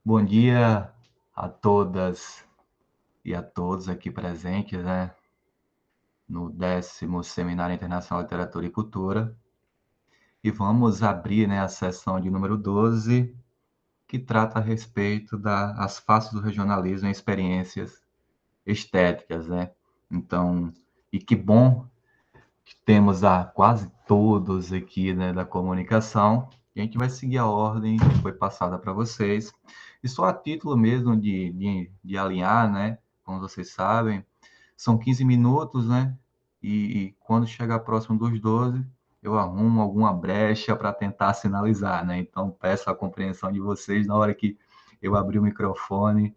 Bom dia a todas e a todos aqui presentes, né, no 10º Seminário Internacional de Literatura e Cultura. E vamos abrir, né, a sessão de número 12, que trata a respeito das faces do regionalismo em experiências estéticas, né? Então, e que bom que temos a quase todos aqui, né, da comunicação. E a gente vai seguir a ordem que foi passada para vocês. E só a título mesmo de alinhar, né? Como vocês sabem, são 15 minutos, né? E quando chegar próximo dos 12, eu arrumo alguma brecha para tentar sinalizar, né? Então, peço a compreensão de vocês na hora que eu abrir o microfone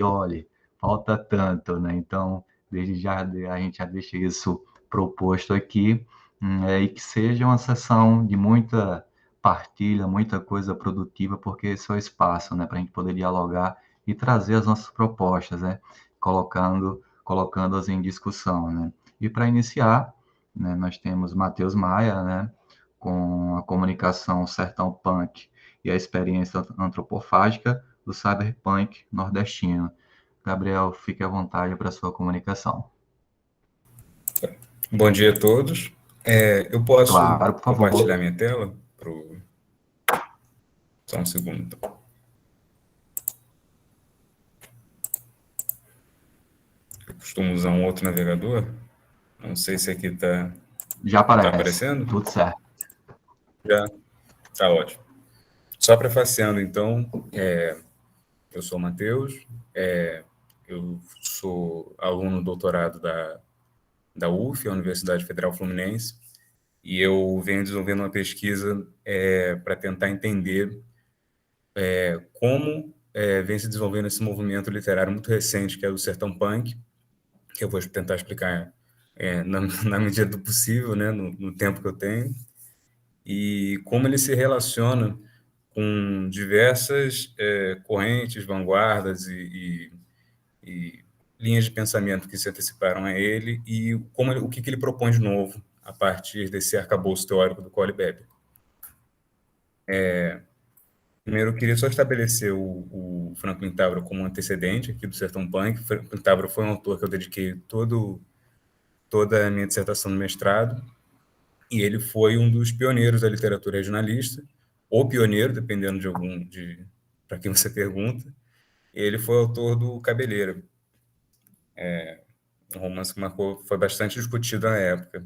olhe, falta tanto, né? Então, desde já a gente já deixa isso proposto aqui, e que seja uma sessão de muita partilha, muita coisa produtiva, porque esse é o espaço, né, para a gente poder dialogar e trazer as nossas propostas, né, colocando-as em discussão, né. E para iniciar, né, nós temos Matheus Maia, né, com a comunicação Sertão Punk e a experiência antropofágica do cyberpunk nordestino. Gabriel, fique à vontade para a sua comunicação. Bom dia a todos. Eu posso Claro, por compartilhar favor. minha tela? Só um segundo, então. Eu costumo usar um outro navegador. Não sei se aqui está Já aparece, aparecendo. tudo certo. Já está ótimo. Só prefaciando, então, eu sou o Matheus, eu sou aluno do doutorado da UF, a Universidade Federal Fluminense, e eu venho desenvolvendo uma pesquisa para tentar entender como vem se desenvolvendo esse movimento literário muito recente, que é o Sertão Punk, que eu vou tentar explicar na medida do possível, né, no tempo que eu tenho, e como ele se relaciona com diversas correntes, vanguardas e linhas de pensamento que se anteciparam a ele, e o que ele propõe de novo a partir desse arcabouço teórico do Colli Bebe. Primeiro, eu queria só estabelecer o Franklin Távora como um antecedente aqui do Sertão Punk. Franklin Távora foi um autor que eu dediquei toda a minha dissertação no mestrado, e ele foi um dos pioneiros da literatura regionalista, ou pioneiro, dependendo para quem você pergunta. Ele foi autor do Cabeleira, um romance que foi bastante discutido na época.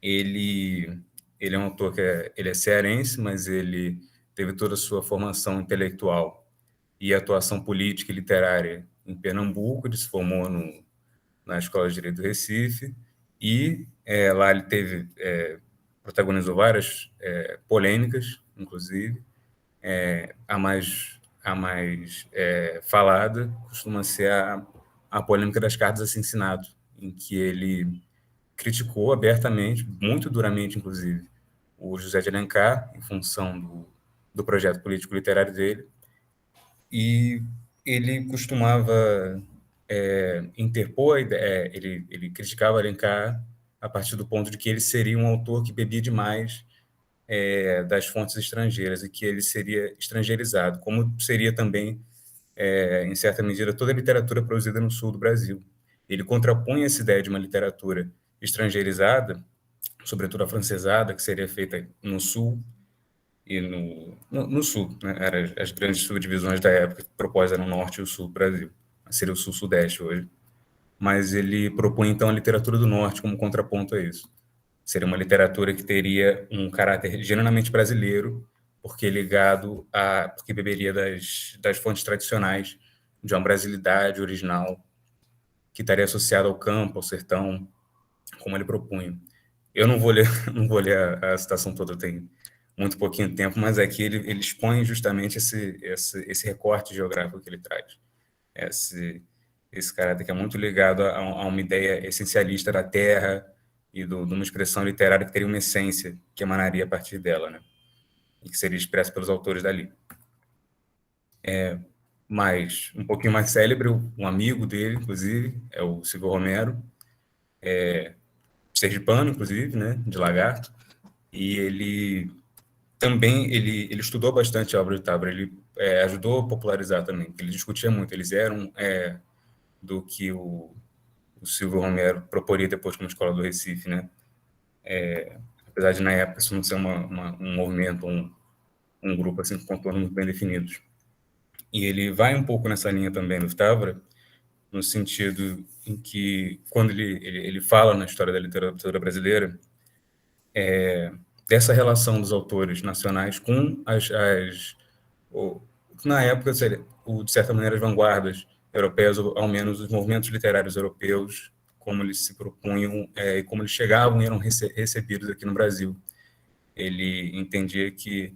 Ele é um autor ele é cearense, mas ele teve toda a sua formação intelectual e atuação política e literária em Pernambuco. Ele se formou na Escola de Direito do Recife, e lá ele protagonizou várias polêmicas, inclusive. A mais falada costuma ser a polêmica das cartas assassinato, em que ele criticou abertamente, muito duramente, inclusive, o José de Alencar, em função do projeto político-literário dele, e ele costumava interpor, ele criticava Alencar a partir do ponto de que ele seria um autor que bebia demais das fontes estrangeiras e que ele seria estrangeirizado, como seria também, em certa medida, toda a literatura produzida no sul do Brasil. Ele contrapunha essa ideia de uma literatura estrangeirizada, sobretudo a francesada, que seria feita no sul e no sul, né? Eram as grandes subdivisões da época, propostas no norte e o sul do Brasil. Seria o sul-sudeste hoje. Mas ele propõe, então, a literatura do norte como contraponto a isso. Seria uma literatura que teria um caráter genuinamente brasileiro, porque beberia das fontes tradicionais de uma brasilidade original, que estaria associada ao campo, ao sertão, como ele propunha. Eu não vou ler, não vou ler a citação toda, tem muito pouquinho tempo, mas aqui ele expõe justamente esse recorte geográfico que ele traz. Esse caráter que é muito ligado a uma ideia essencialista da terra e de uma expressão literária que teria uma essência que emanaria a partir dela, né? E que seria expressa pelos autores dali. Mas, um pouquinho mais célebre, um amigo dele, inclusive, é o Silvio Romero, sergipano, inclusive, né, de Lagarto, e ele também ele estudou bastante a obra de Távora, ele ajudou a popularizar também, ele discutia muito, eles eram do que o Silvio Romero proporia depois como Escola do Recife, né? Apesar de, na época, isso não ser um movimento, um grupo assim, com contornos muito bem definidos. E ele vai um pouco nessa linha também do Távora, no sentido em que, quando ele fala na história da literatura brasileira, dessa relação dos autores nacionais com na época, de certa maneira, as vanguardas europeias, ou ao menos os movimentos literários europeus, como eles se propunham e como eles chegavam e eram recebidos aqui no Brasil. Ele entendia que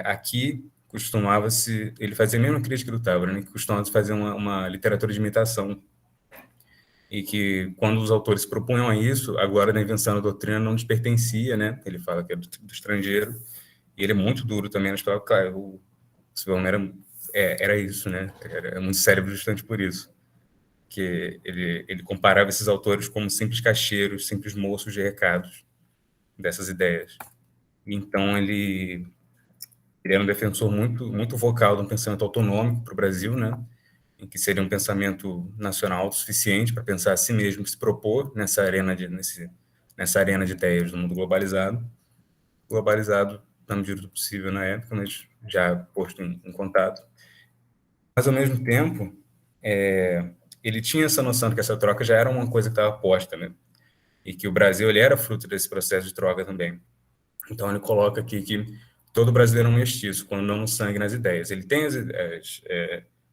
aqui costumava-se, ele fazia a mesma crítica do Távora, né, que costumava-se fazer uma literatura de imitação, e que quando os autores se propunham a isso, agora na invenção da doutrina não lhes pertencia, né? Ele fala que é do estrangeiro, e ele é muito duro também nas palavras. Claro, o Silvio Romero era isso, né? Era muito cérebro justamente por isso, que ele comparava esses autores como simples caixeiros, simples moços de recados dessas ideias. Então ele era um defensor muito vocal de um pensamento autonômico para o Brasil, né? Em que seria um pensamento nacional autossuficiente para pensar a si mesmo, se propor nessa arena de ideias do mundo globalizado na medida do possível na época, mas já posto em contato. Mas, ao mesmo tempo, ele tinha essa noção de que essa troca já era uma coisa que estava posta, né? E que o Brasil ele era fruto desse processo de troca também. Então, ele coloca aqui que todo brasileiro é um mestiço, quando não no sangue, nas ideias. Ele tem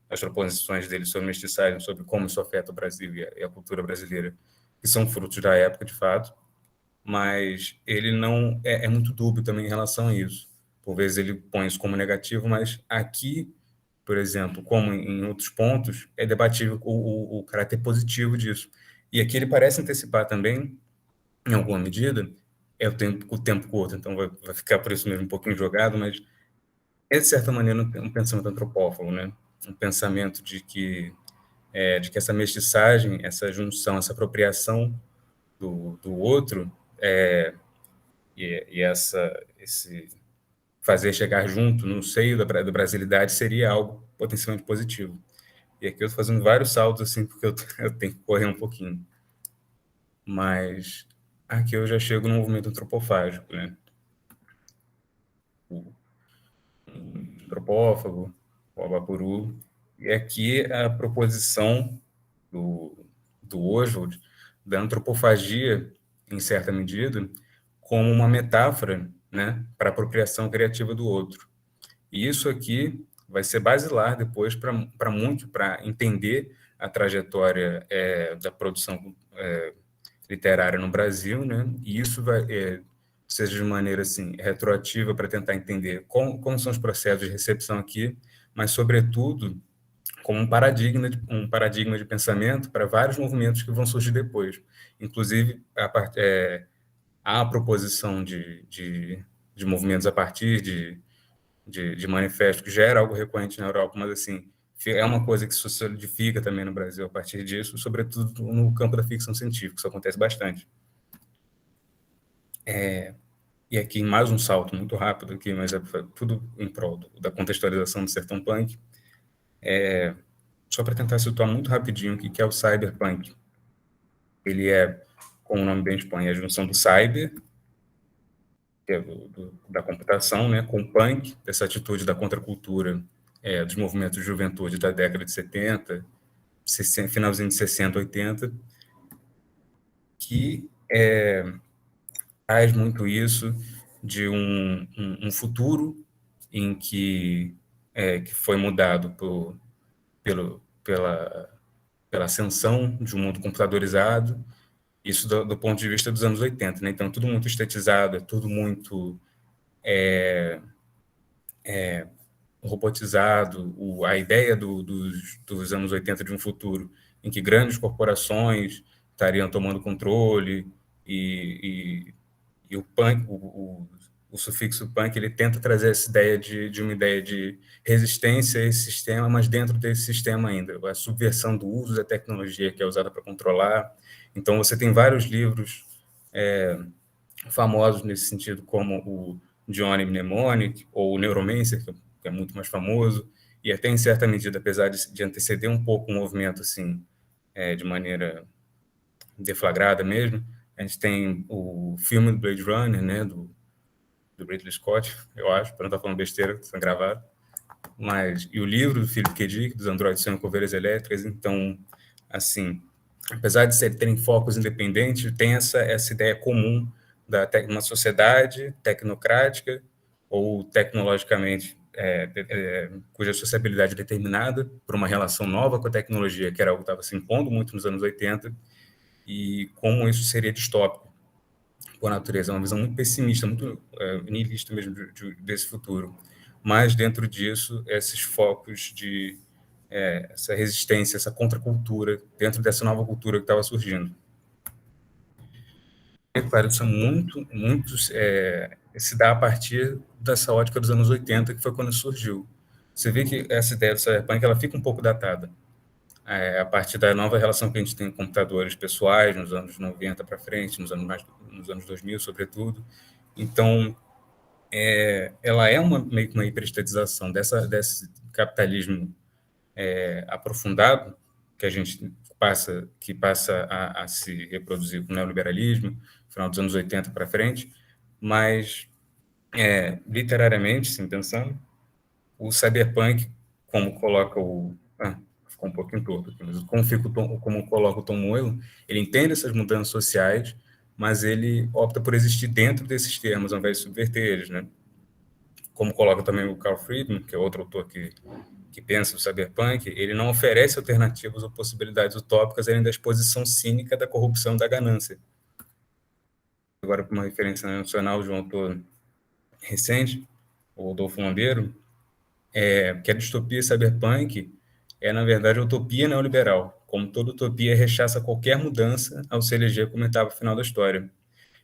as proposições dele sobre mestiçagem, sobre como isso afeta o Brasil e a cultura brasileira, que são frutos da época, de fato, mas ele não é muito dúbio também em relação a isso. Por vezes ele põe isso como negativo, mas aqui, por exemplo, como em outros pontos, é debatível o caráter positivo disso. E aqui ele parece antecipar também, em alguma medida, o tempo curto, então vai ficar por isso mesmo um pouquinho jogado, mas é, de certa maneira, um pensamento antropófago, né? Um pensamento de que essa mestiçagem, essa junção, essa apropriação do outro, e esse fazer chegar junto no seio da brasilidade seria algo potencialmente positivo. E aqui eu estou fazendo vários saltos, assim, porque eu tenho que correr um pouquinho. Mas aqui eu já chego no movimento antropofágico, né? O antropófago, o Abapuru. E aqui a proposição do Oswald da antropofagia, em certa medida, como uma metáfora, né, para a apropriação criativa do outro. E isso aqui vai ser basilar depois para entender a trajetória da produção literária no Brasil, né? E isso seja de maneira assim retroativa para tentar entender como são os processos de recepção aqui, mas sobretudo como um paradigma de pensamento para vários movimentos que vão surgir depois. Inclusive, a proposição de movimentos a partir de manifestos, que já era algo recorrente na Europa, mas assim, é uma coisa que se solidifica também no Brasil a partir disso, sobretudo no campo da ficção científica, isso acontece bastante. E aqui, mais um salto muito rápido aqui, mas é tudo em prol da contextualização do sertão punk. Só para tentar situar muito rapidinho o que é o cyberpunk. Ele como o nome bem expõe, a junção do cyber, que é da computação, né, com o punk, dessa atitude da contracultura, dos movimentos de juventude da década de 70, finalzinho de 60, 80, que traz muito isso de um futuro em que foi mudado pela ascensão de um mundo computadorizado, isso do ponto de vista dos anos 80, né? Então, tudo muito estetizado, tudo muito robotizado, a ideia dos anos 80 de um futuro em que grandes corporações estariam tomando controle e o punk, o sufixo punk, ele tenta trazer essa ideia de uma ideia de resistência a esse sistema, mas dentro desse sistema ainda, a subversão do uso da tecnologia que é usada para controlar. Então, você tem vários livros famosos nesse sentido, como Johnny Mnemonic, ou o Neuromancer, que é muito mais famoso, e até em certa medida, apesar de anteceder um pouco o movimento, assim, de maneira deflagrada mesmo, a gente tem o filme do Blade Runner, né, do Ridley Scott, eu acho, para não estar falando besteira, que está gravado, e o livro do Philip K. Dick, dos androides sendo coveiras elétricas. Então, assim, apesar de terem focos independentes, tem essa ideia comum uma sociedade tecnocrática ou tecnologicamente cuja sociabilidade é determinada por uma relação nova com a tecnologia, que era algo que estava se impondo muito nos anos 80, e como isso seria distópico por natureza, uma visão muito pessimista, muito niilista mesmo desse futuro. Mas, dentro disso, esses focos de essa resistência, essa contracultura, dentro dessa nova cultura que estava surgindo. Claro, isso é muito se dá a partir dessa ótica dos anos 80, que foi quando surgiu. Você vê que essa ideia do cyberpunk ela fica um pouco datada. A partir da nova relação que a gente tem com computadores pessoais, nos anos 90 para frente, nos anos 2000, sobretudo. Então, ela é meio que uma hiperestatização desse capitalismo aprofundado, que a gente passa a se reproduzir com o neoliberalismo, final dos anos 80 para frente, mas, literariamente, sim, pensando, o cyberpunk, como coloca ficou um pouquinho torto aqui, mas como coloca o Tom Moyle, ele entende essas mudanças sociais, mas ele opta por existir dentro desses termos, ao invés de subverter eles, né? Como coloca também o Carl Friedman, que é outro autor que pensa o cyberpunk, ele não oferece alternativas ou possibilidades utópicas além da exposição cínica da corrupção e da ganância. Agora, para uma referência nacional de um autor recente, o Rodolfo Monteiro, que a distopia cyberpunk na verdade, a utopia neoliberal. Como toda utopia, rechaça qualquer mudança ao se eleger como etapa final da história.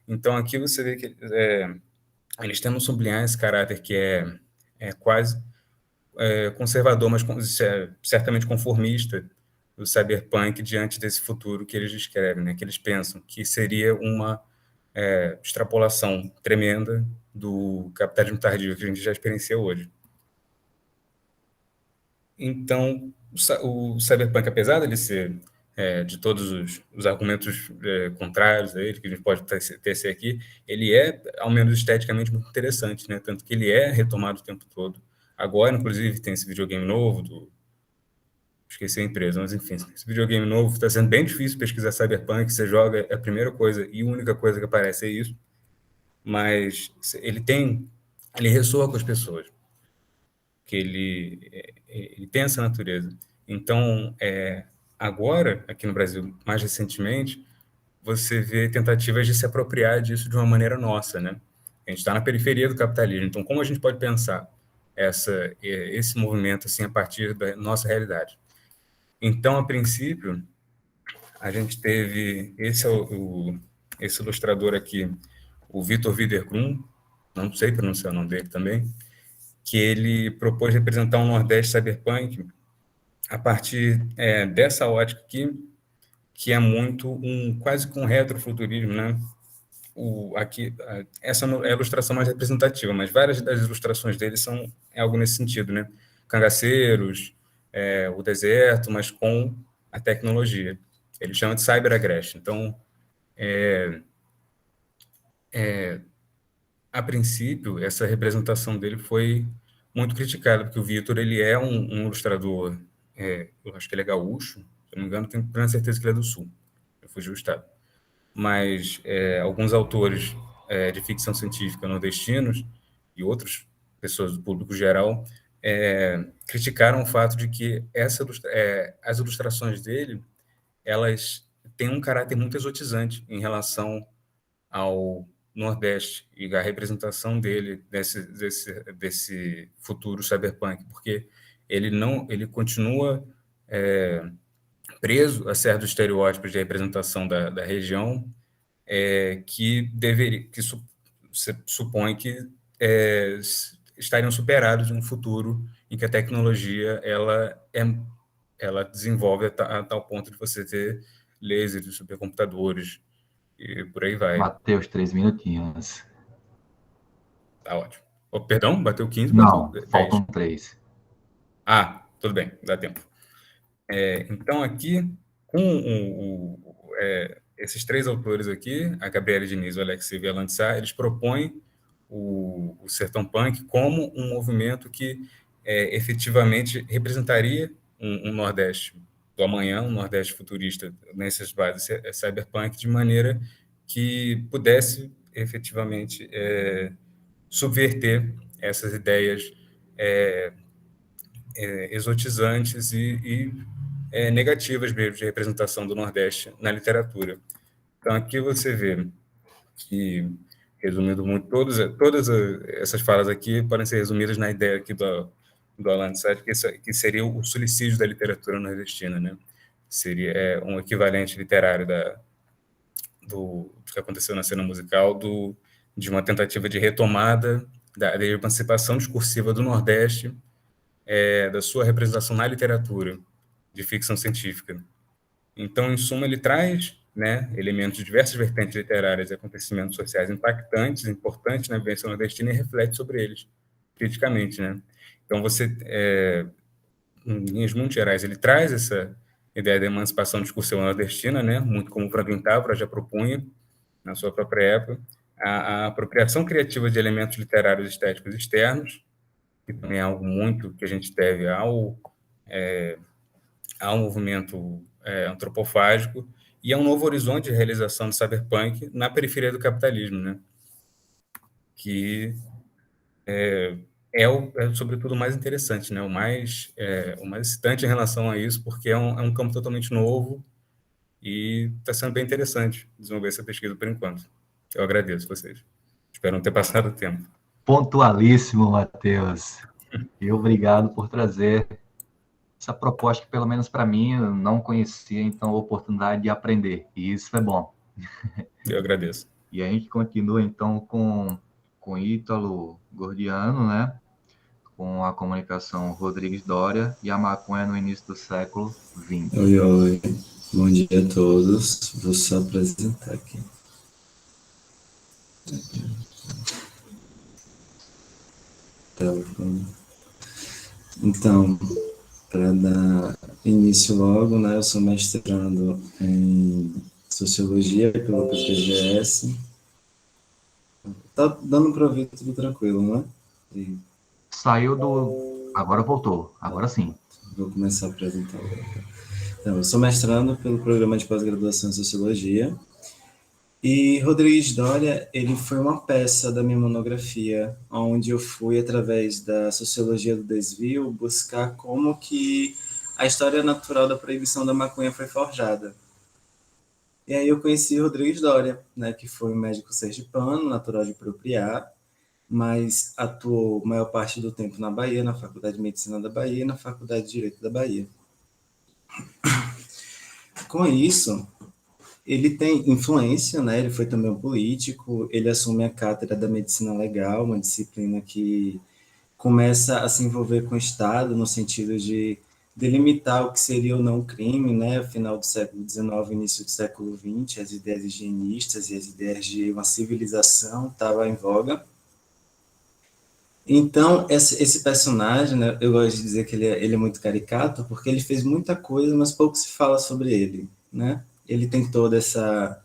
Então, aqui você vê que eles tentam sublinhar esse caráter que é quase conservador, mas certamente conformista do cyberpunk diante desse futuro que eles descrevem, né? Que eles pensam que seria uma extrapolação tremenda do capitalismo tardio que a gente já experiencia hoje. Então, o cyberpunk, apesar de ele ser de todos os argumentos contrários a ele, que a gente pode tecer aqui, ele ao menos esteticamente, muito interessante, né? Tanto que ele é retomado o tempo todo. Agora, inclusive, tem esse videogame novo esqueci a empresa, mas enfim, esse videogame novo está sendo bem difícil pesquisar cyberpunk, você joga, a primeira coisa e única coisa que aparece é isso, mas ele ressoa com as pessoas, que ele tem essa natureza. Então, agora, aqui no Brasil, mais recentemente, você vê tentativas de se apropriar disso de uma maneira nossa, né? A gente está na periferia do capitalismo, então como a gente pode pensar esse movimento assim a partir da nossa realidade? Então, a princípio, a gente teve esse ilustrador aqui, o Vitor Widergrum, não sei pronunciar o nome dele também, que ele propôs representar um Nordeste cyberpunk a partir dessa ótica aqui, que é muito quase com retrofuturismo, né? Essa é a ilustração mais representativa, mas várias das ilustrações dele são algo nesse sentido, né? Cangaceiros, o deserto, mas com a tecnologia. Ele chama de cyber-aggression. Então, a princípio, essa representação dele foi muito criticada, porque o Vitor ele é um ilustrador, eu acho que ele é gaúcho, se não me engano, tenho plena certeza que ele é do Sul, eu fugi o estado. Mas alguns autores de ficção científica nordestinos e outras pessoas do público geral criticaram o fato de que as ilustrações dele elas têm um caráter muito exotizante em relação ao Nordeste e a representação dele desse futuro cyberpunk, porque ele continua preso a certos estereótipos de representação da região que se supõe que estariam superados em um futuro em que a tecnologia ela desenvolve a tal ponto de você ter lasers, supercomputadores e por aí vai. Bateu os 3 minutinhos. Tá ótimo. Oh, perdão, bateu 15, bateu Não, 10. faltam 3. Ah, tudo bem, dá tempo. Então, aqui, com esses 3 autores aqui, a Gabriela Diniz, o Alexei e o Alan de Sá, eles propõem o Sertão Punk como um movimento que efetivamente representaria um Nordeste do amanhã, um Nordeste futurista nessas bases cyberpunk, de maneira que pudesse efetivamente subverter essas ideias exotizantes e negativas mesmo de representação do Nordeste na literatura. Então, aqui você vê que, resumindo muito, todas essas falas aqui podem ser resumidas na ideia aqui do Alan de Sá, que seria o suicídio da literatura nordestina, né? Seria um equivalente literário do que aconteceu na cena musical, de uma tentativa de retomada da emancipação discursiva do Nordeste, da sua representação na literatura de ficção científica. Então, em suma, ele traz, né, elementos de diversas vertentes literárias e acontecimentos sociais impactantes, importantes na vivência nordestina e reflete sobre eles criticamente, né? Então, em linhas muito gerais, ele traz essa ideia da emancipação discursiva nordestina, né, muito como o Franklin Távora já propunha na sua própria época, a apropriação criativa de elementos literários estéticos externos, que também é algo muito que a gente deve ao movimento antropofágico, e a um novo horizonte de realização do cyberpunk na periferia do capitalismo, né? Que sobretudo, o mais interessante, né? O mais excitante em relação a isso, porque é um campo totalmente novo e está sendo bem interessante desenvolver essa pesquisa por enquanto. Eu agradeço vocês. Espero não ter passado o tempo. Pontualíssimo, Matheus. E obrigado por trazer essa proposta que, pelo menos para mim, eu não conhecia, então, a oportunidade de aprender. E isso é bom. Eu agradeço. E a gente continua, então, com Ítalo Gordiano, né? Com a comunicação Rodrigues Doria e a maconha no início do século XX. Oi, oi. Bom dia a todos. Vou só apresentar aqui. Então, para dar início logo, né, eu sou mestrando em Sociologia pelo PPGS. Tá dando para ouvir tudo tranquilo, né? Saiu do... Agora voltou. Agora sim. Vou começar a apresentar agora. Então, eu sou mestrando pelo Programa de Pós-Graduação em Sociologia. E Rodrigues Doria, ele foi uma peça da minha monografia, onde eu fui, através da sociologia do desvio, buscar como que a história natural da proibição da maconha foi forjada. E aí eu conheci Rodrigues Doria, né, que foi um médico sergipano, natural de Propriá, mas atuou a maior parte do tempo na Bahia, na Faculdade de Medicina da Bahia e na Faculdade de Direito da Bahia. Com isso, ele tem influência, né? Ele foi também um político, ele assume a cátedra da medicina legal, uma disciplina que começa a se envolver com o Estado no sentido de delimitar o que seria ou não o crime, né? Final do século XIX, início do século XX, as ideias higienistas e as ideias de uma civilização estavam em voga. Então, esse personagem, né, eu gosto de dizer que ele é muito caricato, porque ele fez muita coisa, mas pouco se fala sobre ele, né? Ele tem toda essa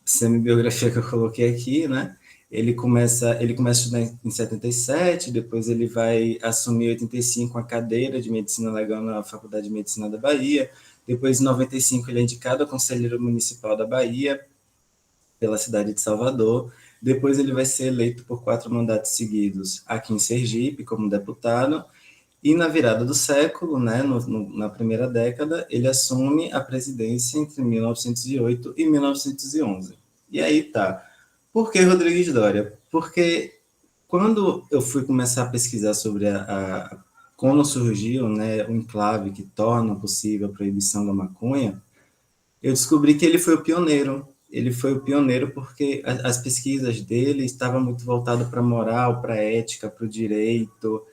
semi-biografia que eu coloquei aqui, né? Ele começa a estudar em 77, depois ele vai assumir em 85 a cadeira de Medicina Legal na Faculdade de Medicina da Bahia, depois em 95 ele é indicado a conselheiro municipal da Bahia, pela cidade de Salvador, depois ele vai ser eleito por 4 mandatos seguidos aqui em Sergipe, como deputado, e na virada do século, né, na primeira década, ele assume a presidência entre 1908 e 1911. E aí tá. Por que Rodrigues Doria? Porque quando eu fui começar a pesquisar sobre como surgiu, né, o enclave que torna possível a proibição da maconha, eu descobri que ele foi o pioneiro. Ele foi o pioneiro porque as pesquisas dele estavam muito voltadas para a moral, para a ética, para o direito.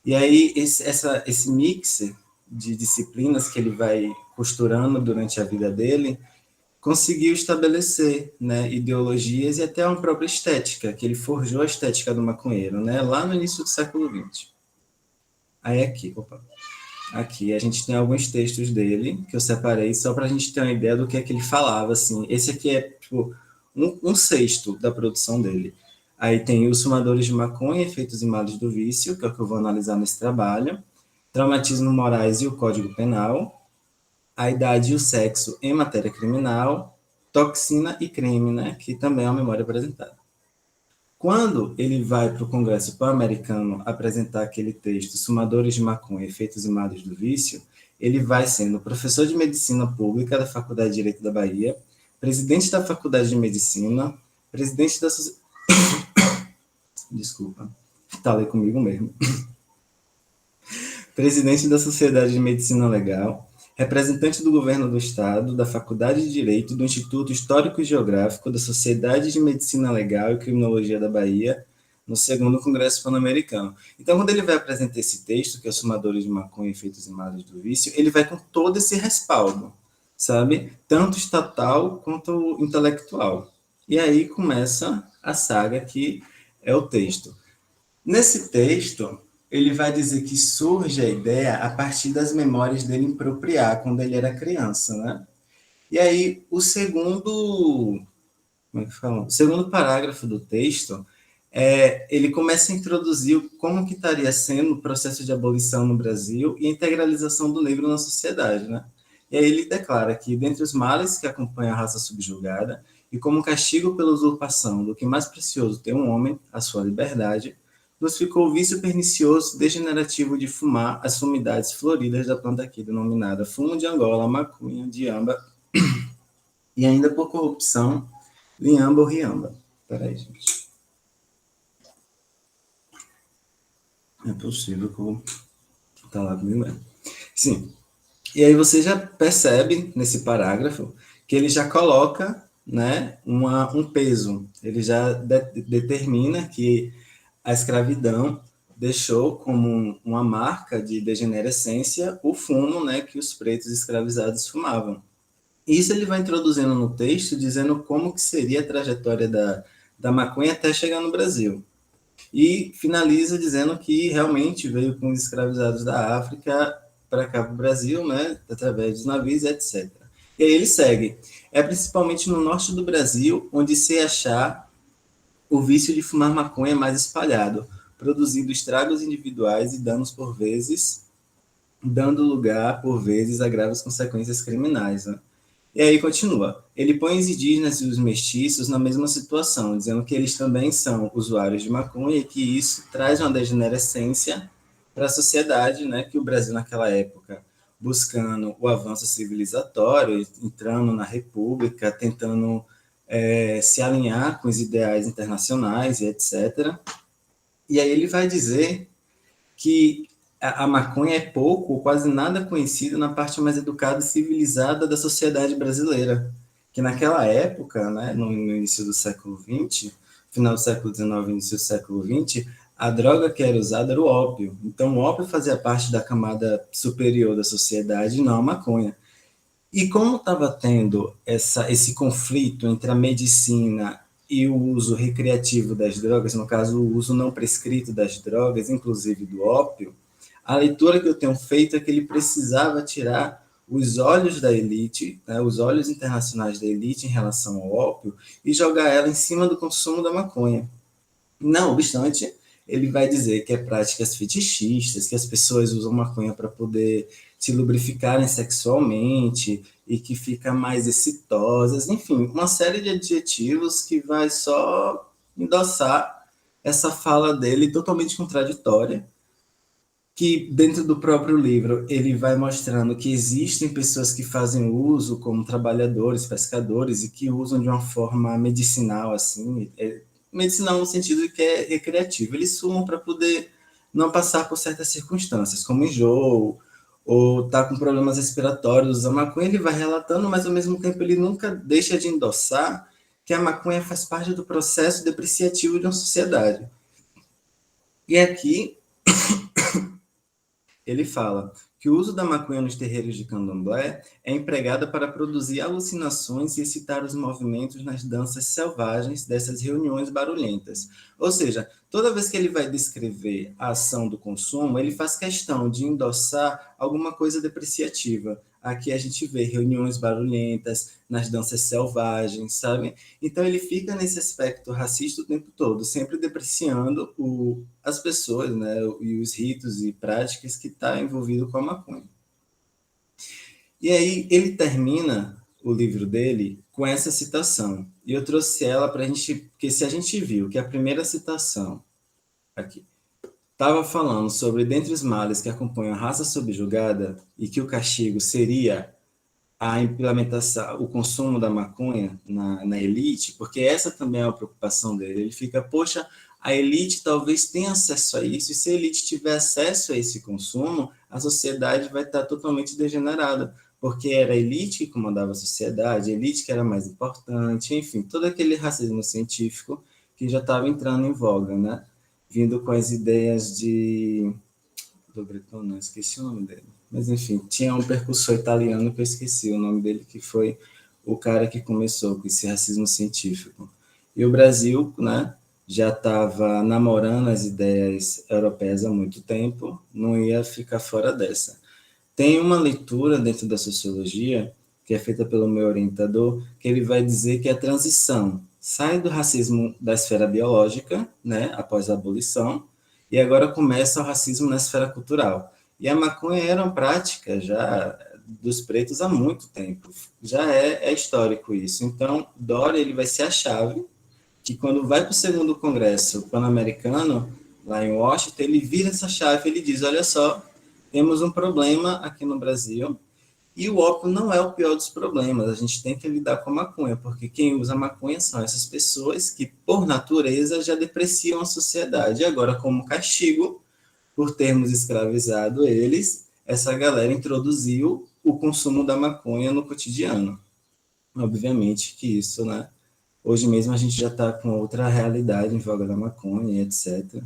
E aí, esse mix de disciplinas que ele vai costurando durante a vida dele conseguiu estabelecer, né, ideologias e até uma própria estética, que ele forjou a estética do maconheiro, né, lá no início do século XX. Aí aqui a gente tem alguns textos dele que eu separei só para a gente ter uma ideia do que é que ele falava, assim. Esse aqui é tipo um sexto da produção dele. Aí tem Os Fumadores de Maconha, Efeitos e Males do Vício, que é o que eu vou analisar nesse trabalho, Traumatismo Morais e o Código Penal, A Idade e o Sexo em Matéria Criminal, Toxina e Crime, né, que também é uma memória apresentada. Quando ele vai para o Congresso Pan-Americano apresentar aquele texto, Fumadores de Maconha, Efeitos e Males do Vício, ele vai sendo professor de Medicina Pública da Faculdade de Direito da Bahia, presidente da Faculdade de Medicina, presidente da... Desculpa, falei comigo mesmo. Presidente da Sociedade de Medicina Legal, representante do Governo do Estado, da Faculdade de Direito, do Instituto Histórico e Geográfico, da Sociedade de Medicina Legal e Criminologia da Bahia, no segundo Congresso Pan-Americano. Então, quando ele vai apresentar esse texto, que é Os Fumadores de Maconha, Efeitos e Males do Vício, ele vai com todo esse respaldo, sabe? Tanto estatal quanto intelectual. E aí começa a saga que é o texto. Nesse texto, ele vai dizer que surge a ideia a partir das memórias dele em Propriá, quando ele era criança, né? E aí, o segundo parágrafo do texto, ele começa a introduzir como que estaria sendo o processo de abolição no Brasil e a integralização do negro na sociedade, né? E aí ele declara que, dentre os males que acompanham a raça subjugada, e como castigo pela usurpação do que mais precioso tem um homem, a sua liberdade, nos ficou o vício pernicioso degenerativo de fumar as sumidades floridas da planta aqui, denominada fumo de Angola, maconha, diamba, e ainda por corrupção, linhamba ou riamba. Peraí, gente. É possível que eu tá lá comigo mesmo. Sim. E aí você já percebe, nesse parágrafo, que ele já coloca, né, um peso. Ele já determina que a escravidão deixou como uma marca de degenerescência o fumo, né, que os pretos escravizados fumavam. Isso ele vai introduzindo no texto, dizendo como que seria a trajetória da maconha até chegar no Brasil. E finaliza dizendo que realmente veio com os escravizados da África para cá para o Brasil, né, através dos navios, etc. E aí ele segue. É principalmente no norte do Brasil onde se achar o vício de fumar maconha mais espalhado, produzindo estragos individuais e danos por vezes, dando lugar, por vezes, a graves consequências criminais. Né? E aí continua. Ele põe os indígenas e os mestiços na mesma situação, dizendo que eles também são usuários de maconha e que isso traz uma degenerescência para a sociedade, né, que o Brasil naquela época, buscando o avanço civilizatório, entrando na república, tentando se alinhar com os ideais internacionais e etc. E aí ele vai dizer que a maconha é pouco ou quase nada conhecida na parte mais educada e civilizada da sociedade brasileira, que naquela época, né, no início do século XX, final do século XIX, início do século XX, a droga que era usada era o ópio. Então, o ópio fazia parte da camada superior da sociedade, não a maconha. E como estava tendo esse conflito entre a medicina e o uso recreativo das drogas, no caso, o uso não prescrito das drogas, inclusive do ópio, a leitura que eu tenho feito é que ele precisava tirar os olhos da elite, né, os olhos internacionais da elite em relação ao ópio, e jogar ela em cima do consumo da maconha. Não obstante, ele vai dizer que é práticas fetichistas, que as pessoas usam maconha para poder se lubrificarem sexualmente e que fica mais excitosas, enfim, uma série de adjetivos que vai só endossar essa fala dele totalmente contraditória, que dentro do próprio livro ele vai mostrando que existem pessoas que fazem uso como trabalhadores, pescadores, e que usam de uma forma medicinal, assim, medicinal no sentido de que é recreativo. Eles fumam para poder não passar por certas circunstâncias, como enjoo, ou tá com problemas respiratórios, a maconha ele vai relatando, mas ao mesmo tempo ele nunca deixa de endossar que a maconha faz parte do processo depreciativo de uma sociedade. E aqui ele fala que o uso da maconha nos terreiros de candomblé é empregada para produzir alucinações e excitar os movimentos nas danças selvagens dessas reuniões barulhentas. Ou seja, toda vez que ele vai descrever a ação do consumo, ele faz questão de endossar alguma coisa depreciativa. Aqui a gente vê reuniões barulhentas, nas danças selvagens, sabe? Então ele fica nesse aspecto racista o tempo todo, sempre depreciando as pessoas, né, e os ritos e práticas que estão envolvidos com a maconha. E aí ele termina o livro dele com essa citação. E eu trouxe ela para a gente, porque se a gente viu que a primeira citação aqui estava falando sobre dentre os males que acompanham a raça subjugada e que o castigo seria a implementação, o consumo da maconha na elite, porque essa também é uma preocupação dele. Ele fica, poxa, a elite talvez tenha acesso a isso, e se a elite tiver acesso a esse consumo, a sociedade vai estar totalmente degenerada, porque era a elite que comandava a sociedade, a elite que era mais importante, enfim, todo aquele racismo científico que já estava entrando em voga, né? Vindo com as ideias do Breton, não, esqueci o nome dele. Mas, enfim, tinha um percussor italiano que eu esqueci o nome dele, que foi o cara que começou com esse racismo científico. E o Brasil, né, já estava namorando as ideias europeias há muito tempo, não ia ficar fora dessa. Tem uma leitura dentro da sociologia, que é feita pelo meu orientador, que ele vai dizer que a transição sai do racismo da esfera biológica, né, após a abolição, e agora começa o racismo na esfera cultural. E a maconha era uma prática já dos pretos há muito tempo. Já é histórico isso. Então, Doria ele vai ser a chave que, quando vai para o segundo congresso pan-americano, lá em Washington, ele vira essa chave, ele diz, olha só, temos um problema aqui no Brasil, e o ópio não é o pior dos problemas, a gente tem que lidar com a maconha, porque quem usa maconha são essas pessoas que, por natureza, já depreciam a sociedade. E agora, como castigo, por termos escravizado eles, essa galera introduziu o consumo da maconha no cotidiano. Obviamente que isso, né? Hoje mesmo a gente já está com outra realidade em voga da maconha, etc.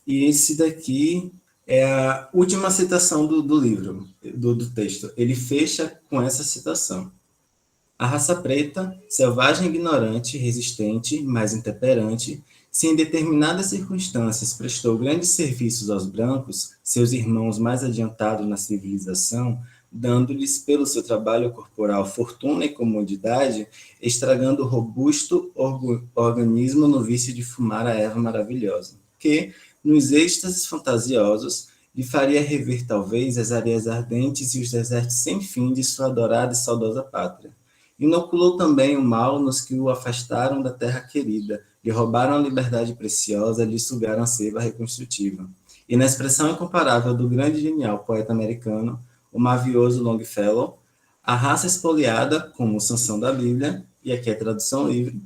E esse daqui é a última citação do livro, do texto. Ele fecha com essa citação. A raça preta, selvagem, ignorante, resistente, mas intemperante, se em determinadas circunstâncias prestou grandes serviços aos brancos, seus irmãos mais adiantados na civilização, dando-lhes pelo seu trabalho corporal fortuna e comodidade, estragando o robusto organismo no vício de fumar a erva maravilhosa, que, nos êxtases fantasiosos, lhe faria rever talvez as areias ardentes e os desertos sem fim de sua adorada e saudosa pátria. Inoculou também o mal nos que o afastaram da terra querida, lhe roubaram a liberdade preciosa, lhe sugaram a seiva reconstrutiva. E na expressão incomparável do grande e genial poeta americano, o mavioso Longfellow, a raça espoliada, como Sansão da Bíblia, e aqui é tradução livre,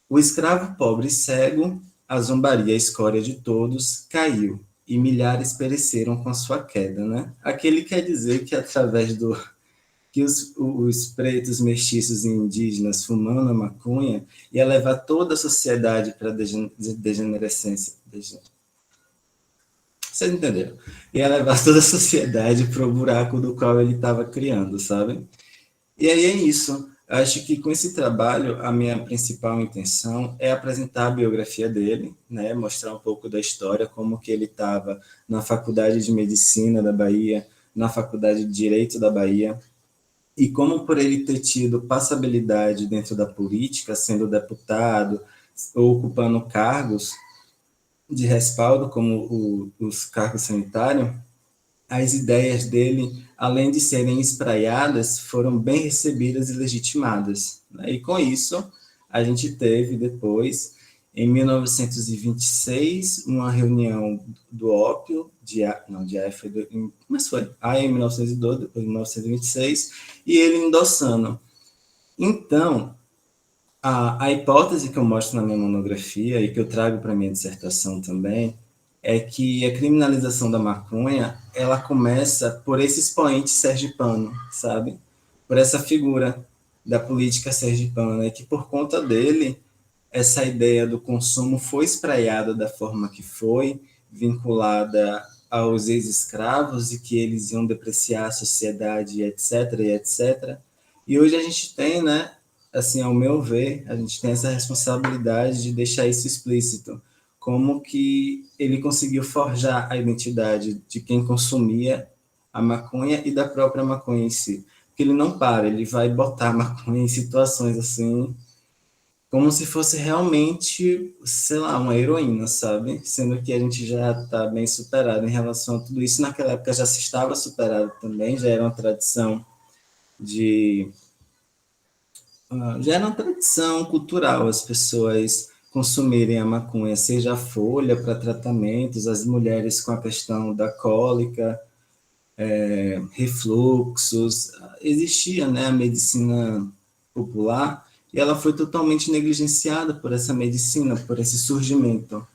o escravo pobre e cego, a zombaria, a escória de todos, caiu, e milhares pereceram com a sua queda, né? Aqui ele quer dizer que através do que os pretos, mestiços e indígenas fumando a maconha ia levar toda a sociedade para a degenerescência. Vocês entenderam? Ia levar toda a sociedade para o buraco do qual ele estava criando, sabe? E aí é isso. Acho que com esse trabalho, a minha principal intenção é apresentar a biografia dele, né? Mostrar um pouco da história, como que ele estava na Faculdade de Medicina da Bahia, na Faculdade de Direito da Bahia, e como por ele ter tido passabilidade dentro da política, sendo deputado, ou ocupando cargos de respaldo, como os cargos sanitários, as ideias dele, além de serem espraiadas, foram bem recebidas e legitimadas, né? E com isso, a gente teve depois, em 1926, uma reunião do ópio, mas foi, aí em 1912, depois em 1926, e ele endossando. Então, a hipótese que eu mostro na minha monografia e que eu trago para a minha dissertação também é que a criminalização da maconha, ela começa por esse expoente sergipano, sabe? Por essa figura da política sergipana, e que por conta dele, essa ideia do consumo foi espraiada da forma que foi, vinculada aos ex-escravos e que eles iam depreciar a sociedade, etc, e etc. E hoje a gente tem, né, assim, ao meu ver, a gente tem essa responsabilidade de deixar isso explícito, como que ele conseguiu forjar a identidade de quem consumia a maconha e da própria maconha em si. Porque ele não para, ele vai botar a maconha em situações assim, como se fosse realmente, sei lá, uma heroína, sabe? Sendo que a gente já está bem superado em relação a tudo isso. Naquela época já se estava superado também, já era uma tradição de... já era uma tradição cultural as pessoas consumirem a maconha, seja a folha para tratamentos, as mulheres com a questão da cólica, refluxos, existia, né, a medicina popular, e ela foi totalmente negligenciada por essa medicina, por esse surgimento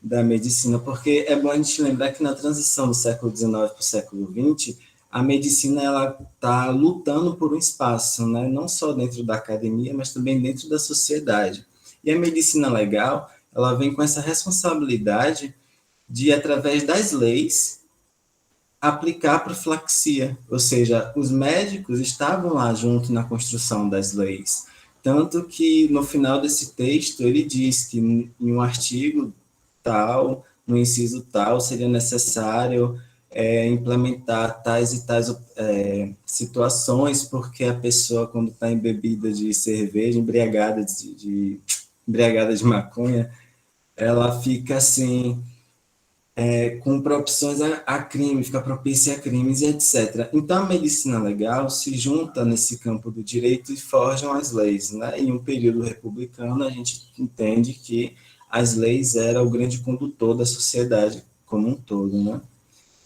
da medicina, porque é bom a gente lembrar que na transição do século XIX para o século XX, a medicina ela está lutando por um espaço, né, não só dentro da academia, mas também dentro da sociedade. E a medicina legal, ela vem com essa responsabilidade de, através das leis, aplicar profilaxia, ou seja, os médicos estavam lá junto na construção das leis, tanto que no final desse texto ele diz que em um artigo tal, no inciso tal, seria necessário implementar tais e tais situações, porque a pessoa, quando está embebida de cerveja, embriagada de maconha, ela fica assim, com propensões a crime, fica propícia a crimes e etc. Então, a medicina legal se junta nesse campo do direito e forjam as leis, né? Em um período republicano, a gente entende que as leis eram o grande condutor da sociedade como um todo, né?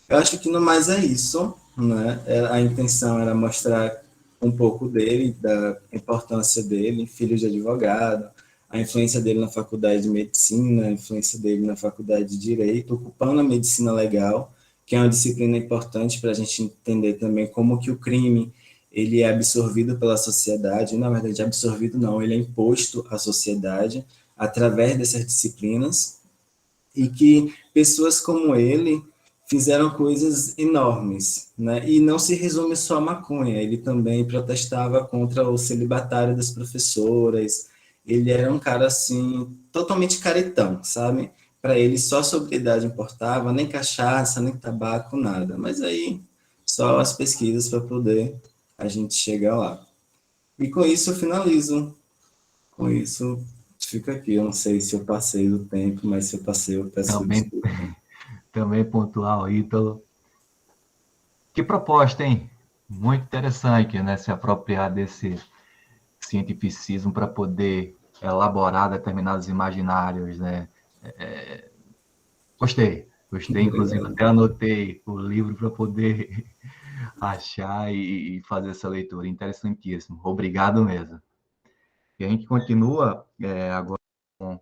Eu acho que no mais é isso, né? A intenção era mostrar um pouco dele, da importância dele, filho de advogado, a influência dele na faculdade de medicina, a influência dele na faculdade de direito, ocupando a medicina legal, que é uma disciplina importante para a gente entender também como que o crime ele é absorvido pela sociedade, na verdade absorvido não, ele é imposto à sociedade através dessas disciplinas, e que pessoas como ele fizeram coisas enormes, né? E não se resume só à maconha, ele também protestava contra o celibatário das professoras, ele era um cara, assim, totalmente caretão, sabe? Para ele só a sobriedade importava, nem cachaça, nem tabaco, nada. Mas aí, só as pesquisas para poder a gente chegar lá. E com isso eu finalizo. Com isso, fica aqui. Eu não sei se eu passei do tempo, mas se eu passei, eu peço desculpa. Também pontual, Ítalo. Que proposta, hein? Muito interessante, né? Se apropriar desse cientificismo para poder elaborar determinados imaginários, né? Gostei, inclusive até anotei o livro para poder achar e fazer essa leitura. Interessantíssimo. Obrigado mesmo. E a gente continua agora com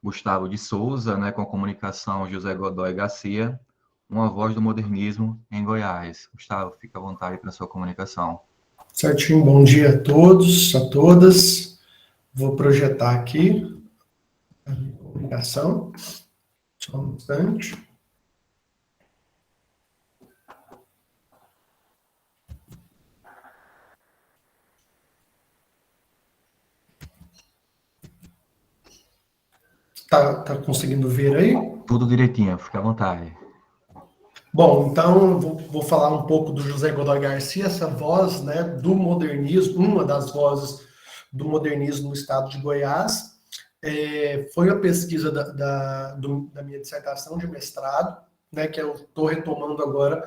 Gustavo de Souza, né, com a comunicação José Godoy Garcia, uma voz do modernismo em Goiás. Gustavo, fica à vontade para a sua comunicação. Certinho, bom dia a todos, a todas. Vou projetar aqui a minha comunicação. Só um instante. Tá conseguindo ver aí? Tudo direitinho, fica à vontade. Bom, então vou falar um pouco do José Godoy Garcia, essa voz, né, do modernismo, uma das vozes do modernismo no estado de Goiás. Foi a pesquisa da minha dissertação de mestrado, né, que eu estou retomando agora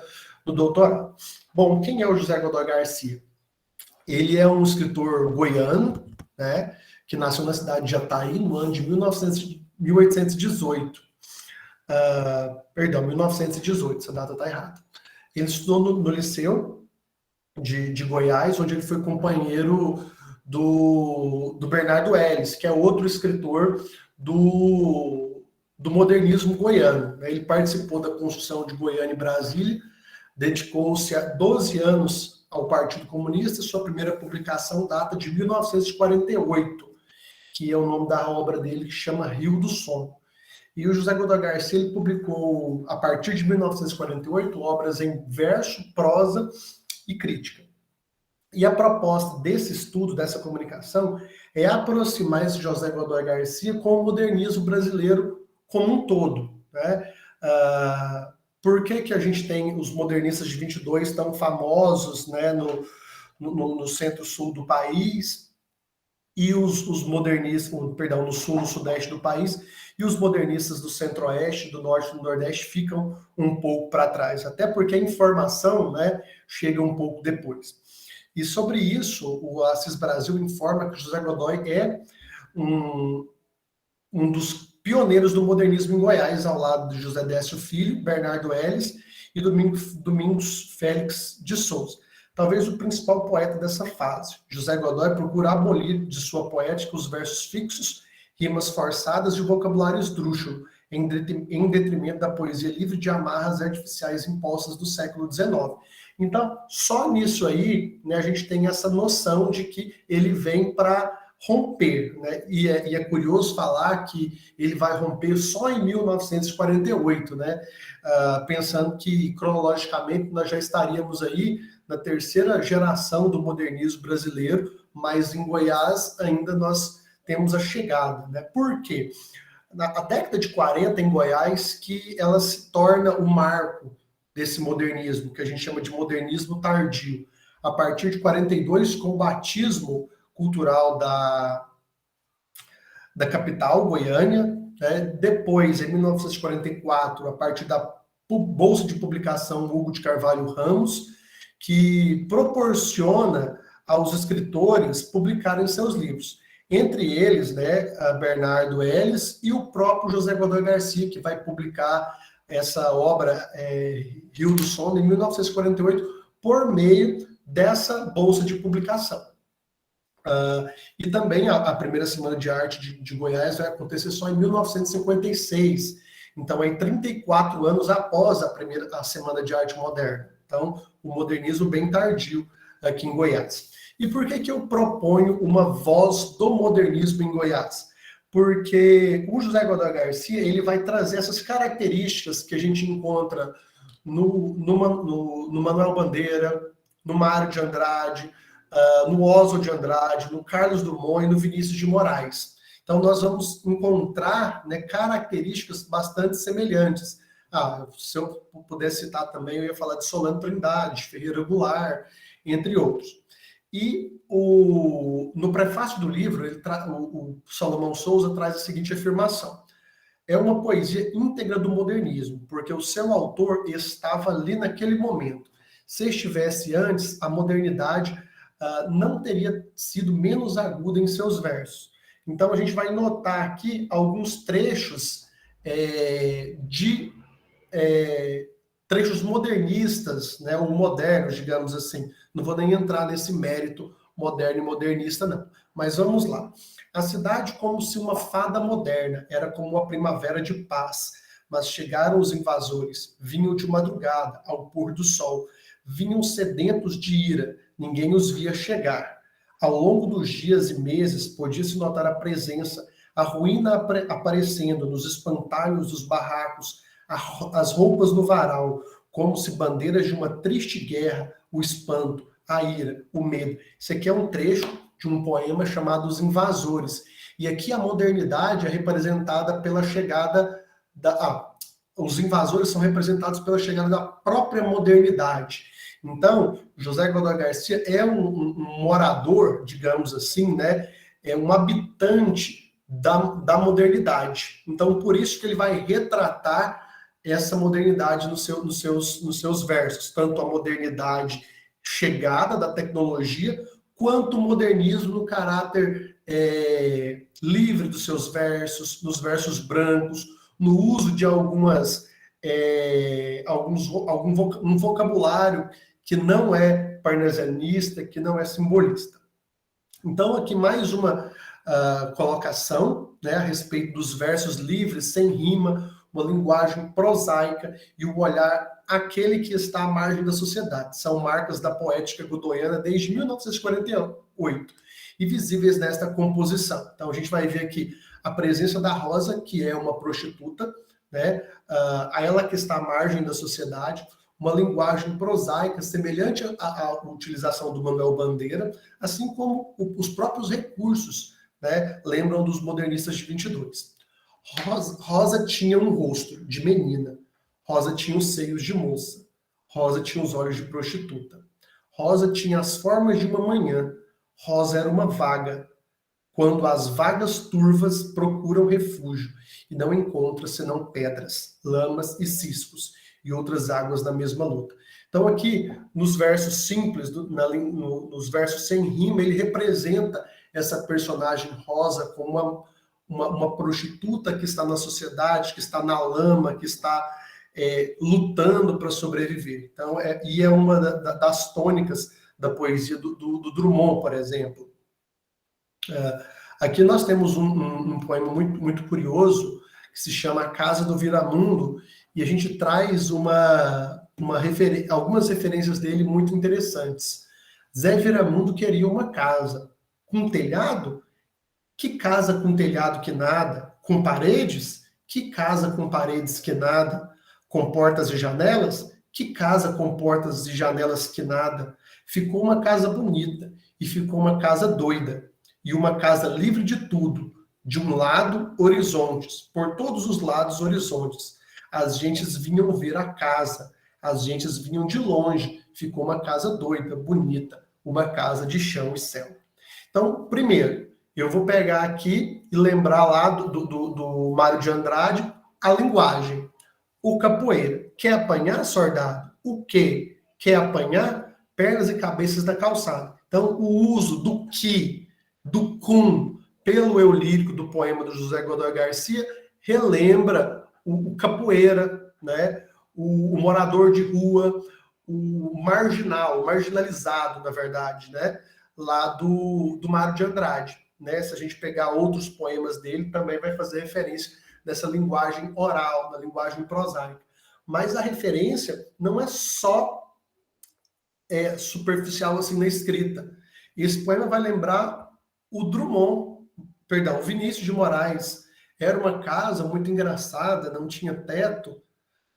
do doutorado. Bom, quem é o José Godoy Garcia? Ele é um escritor goiano, né, que nasceu na cidade de Jataí no ano de 1818. 1918, essa data está errada. Ele estudou no Liceu de Goiás, onde ele foi companheiro do Bernardo Ellis, que é outro escritor do modernismo goiano. Ele participou da construção de Goiânia e Brasília, dedicou-se a 12 anos ao Partido Comunista. Sua primeira publicação data de 1948, que é o nome da obra dele, que chama Rio do Som. E o José Godoy Garcia ele publicou, a partir de 1948, obras em verso, prosa e crítica. E a proposta desse estudo, dessa comunicação, é aproximar esse José Godoy Garcia com o modernismo brasileiro como um todo, né? Por que a gente tem os modernistas de 22 tão famosos, né, no centro-sul do país, e os modernistas, perdão, no sul, no sudeste do país, e os modernistas do centro-oeste, do norte e do nordeste ficam um pouco para trás, até porque a informação, né, chega um pouco depois. E sobre isso, o Assis Brasil informa que José Godoy é um dos pioneiros do modernismo em Goiás, ao lado de José Décio Filho, Bernardo Ellis e Domingos Félix de Souza. Talvez o principal poeta dessa fase. José Godoy procura abolir de sua poética os versos fixos, rimas forçadas e o vocabulário esdrúxulo, em detrimento da poesia livre de amarras artificiais impostas do século XIX. Então, só nisso aí, né, a gente tem essa noção de que ele vem para romper, né? E é curioso falar que ele vai romper só em 1948, né? Pensando que, cronologicamente, nós já estaríamos aí na terceira geração do modernismo brasileiro, mas em Goiás ainda nós temos a chegada, né? Por quê? A década de 40 em Goiás que ela se torna o marco desse modernismo, que a gente chama de modernismo tardio. A partir de 42, com o batismo cultural da capital, Goiânia, né? Depois, em 1944, a partir da Bolsa de Publicação Hugo de Carvalho Ramos, que proporciona aos escritores publicarem seus livros. Entre eles, né, Bernardo Ellis e o próprio José Godoy Garcia, que vai publicar essa obra Rio do Sono, em 1948, por meio dessa Bolsa de Publicação. E também a primeira Semana de Arte de Goiás vai acontecer só em 1956. Então, é 34 anos após a Semana de Arte Moderna. Então, o modernismo bem tardio aqui em Goiás. E por que eu proponho uma voz do modernismo em Goiás? Porque o José Godoy Garcia ele vai trazer essas características que a gente encontra no Manuel Bandeira, no Mário de Andrade, no Oswald de Andrade, no Carlos Drummond e no Vinícius de Moraes. Então, nós vamos encontrar, né, características bastante semelhantes. Se eu pudesse citar também, eu ia falar de Solano Trindade, Ferreira Goulart, entre outros. E no prefácio do livro, o Salomão Souza traz a seguinte afirmação. É uma poesia íntegra do modernismo, porque o seu autor estava ali naquele momento. Se estivesse antes, a modernidade não teria sido menos aguda em seus versos. Então, a gente vai notar aqui alguns trechos trechos modernistas, né, ou modernos, digamos assim. Não vou nem entrar nesse mérito moderno e modernista, não. Mas vamos lá. A cidade como se uma fada moderna, era como uma primavera de paz. Mas chegaram os invasores, vinham de madrugada, ao pôr do sol. Vinham sedentos de ira, ninguém os via chegar. Ao longo dos dias e meses, podia-se notar a presença, a ruína aparecendo nos espantalhos dos barracos, as roupas no varal, como se bandeiras de uma triste guerra, o espanto, a ira, o medo. Isso aqui é um trecho de um poema chamado Os Invasores. E aqui a modernidade é representada pela chegada os invasores são representados pela chegada da própria modernidade. Então, José Godoy Garcia é um morador, digamos assim, né? É um habitante da modernidade. Então, por isso que ele vai retratar essa modernidade nos seus versos, tanto a modernidade chegada da tecnologia, quanto o modernismo no caráter livre dos seus versos, nos versos brancos, no uso de um vocabulário que não é parnasianista, que não é simbolista. Então, aqui mais uma colocação, né, a respeito dos versos livres, sem rima, uma linguagem prosaica e o olhar aquele que está à margem da sociedade. São marcas da poética godoiana desde 1948 e visíveis nesta composição. Então, a gente vai ver aqui a presença da Rosa, que é uma prostituta, né? A ela que está à margem da sociedade, uma linguagem prosaica, semelhante à utilização do Manuel Bandeira, assim como os próprios recursos, né, lembram dos modernistas de 22. Rosa tinha um rosto de menina, Rosa tinha os seios de moça, Rosa tinha os olhos de prostituta, Rosa tinha as formas de uma manhã, Rosa era uma vaga, quando as vagas turvas procuram refúgio e não encontram senão pedras, lamas e ciscos e outras águas da mesma luta. Então aqui, nos versos simples, nos versos sem rima, ele representa essa personagem Rosa como uma prostituta que está na sociedade, que está na lama, que está lutando para sobreviver. Então, e é uma das tônicas da poesia do Drummond, por exemplo. Aqui nós temos um poema muito, muito curioso, que se chama A Casa do Viramundo, e a gente traz algumas referências dele muito interessantes. Zé Viramundo queria uma casa com telhado. Que casa com telhado que nada? Com paredes? Que casa com paredes que nada? Com portas e janelas? Que casa com portas e janelas que nada? Ficou uma casa bonita e ficou uma casa doida. E uma casa livre de tudo. De um lado, horizontes. Por todos os lados, horizontes. As gentes vinham ver a casa. As gentes vinham de longe. Ficou uma casa doida, bonita. Uma casa de chão e céu. Então, primeiro, eu vou pegar aqui e lembrar lá do Mário de Andrade a linguagem. O capoeira. Quer apanhar, soldado? O quê? Quer apanhar? Pernas e cabeças da calçada. Então, o uso do que, do cum, pelo eu lírico do poema do José Godoy Garcia, relembra o capoeira, né? O morador de rua, o marginal, o marginalizado, na verdade, né? Lá do Mário de Andrade. Né? Se a gente pegar outros poemas dele, também vai fazer referência nessa linguagem oral, na linguagem prosaica. Mas a referência não é só superficial assim na escrita. Esse poema vai lembrar o Vinícius de Moraes. Era uma casa muito engraçada, não tinha teto,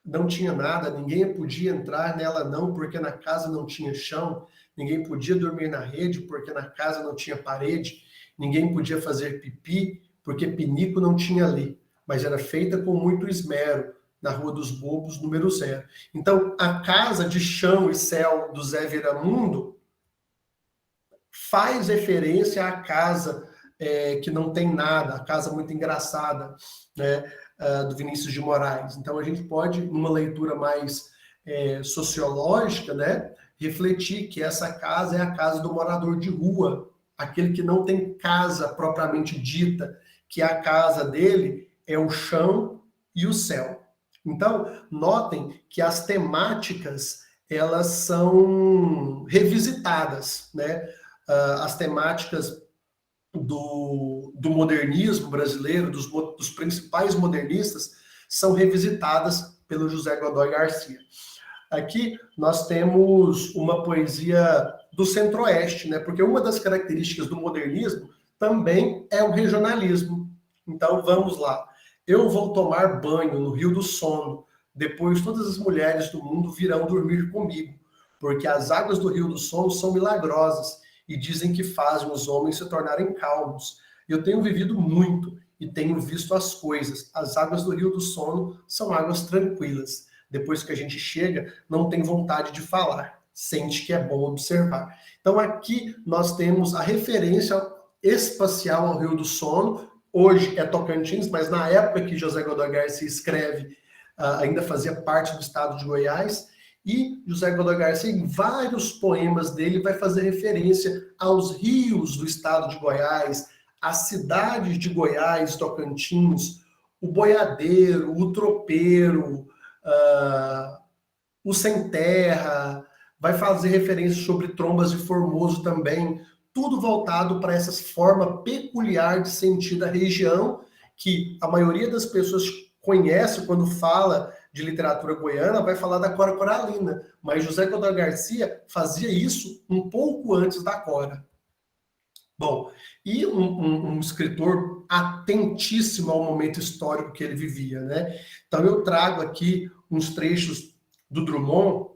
não tinha nada, ninguém podia entrar nela não, porque na casa não tinha chão, ninguém podia dormir na rede, porque na casa não tinha parede, ninguém podia fazer pipi, porque pinico não tinha ali, mas era feita com muito esmero, na Rua dos Bobos, número 0. Então, a casa de chão e céu do Zé Viramundo faz referência à casa que não tem nada, a casa muito engraçada, né, do Vinícius de Moraes. Então, a gente pode, numa leitura mais sociológica, né, refletir que essa casa é a casa do morador de rua, aquele que não tem casa propriamente dita, que a casa dele é o chão e o céu. Então, notem que as temáticas, elas são revisitadas, né? As temáticas do modernismo brasileiro, dos principais modernistas, são revisitadas pelo José Godoy Garcia. Aqui nós temos uma poesia do Centro-Oeste, né? Porque uma das características do modernismo também é o regionalismo. Então, vamos lá. Eu vou tomar banho no Rio do Sono, depois todas as mulheres do mundo virão dormir comigo, porque as águas do Rio do Sono são milagrosas e dizem que fazem os homens se tornarem calmos. Eu tenho vivido muito e tenho visto as coisas. As águas do Rio do Sono são águas tranquilas. Depois que a gente chega, não tem vontade de falar, sente que é bom observar. Então aqui nós temos a referência espacial ao Rio do Sono. Hoje é Tocantins, mas na época que José Godoy Garcia escreve, ainda fazia parte do estado de Goiás, e José Godoy Garcia, em vários poemas dele, vai fazer referência aos rios do estado de Goiás, às cidades de Goiás, Tocantins, o boiadeiro, o tropeiro, o sem terra, vai fazer referência sobre Trombas de Formoso também, tudo voltado para essa forma peculiar de sentir da região, que a maioria das pessoas conhece quando fala de literatura goiana, vai falar da Cora Coralina, mas José Godoy Garcia fazia isso um pouco antes da Cora. Bom, e um escritor atentíssimo ao momento histórico que ele vivia, né? Então eu trago aqui uns trechos do Drummond.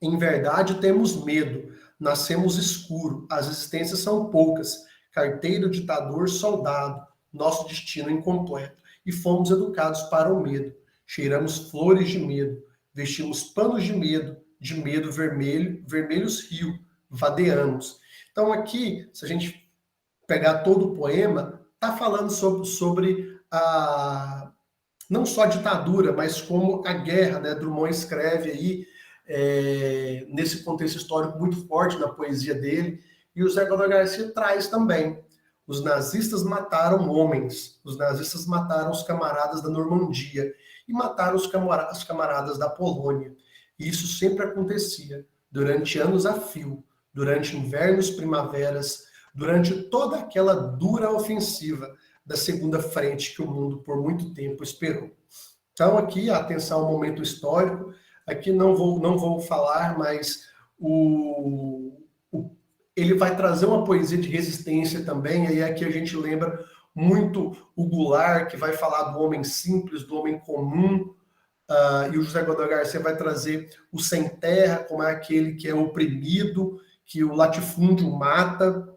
Em verdade temos medo, nascemos escuro, as existências são poucas, carteiro, ditador, soldado, nosso destino incompleto. E fomos educados para o medo, cheiramos flores de medo, vestimos panos de medo vermelho, vermelhos rio, vadeamos. Então aqui, se a gente pegar todo o poema, está falando sobre a, não só a ditadura, mas como a guerra, né? Drummond escreve aí, nesse contexto histórico muito forte na poesia dele, e o José Godoy Garcia traz também. Os nazistas mataram homens, os nazistas mataram os camaradas da Normandia e mataram os camaradas da Polônia. E isso sempre acontecia, durante anos a fio, durante invernos, primaveras, durante toda aquela dura ofensiva da segunda frente que o mundo por muito tempo esperou. Então aqui, atenção ao momento histórico, aqui não vou falar, mas ele vai trazer uma poesia de resistência também, e aí aqui a gente lembra muito o Goulart, que vai falar do homem simples, do homem comum, e o José Godoy Garcia vai trazer o sem terra, como é aquele que é oprimido, que o latifúndio mata,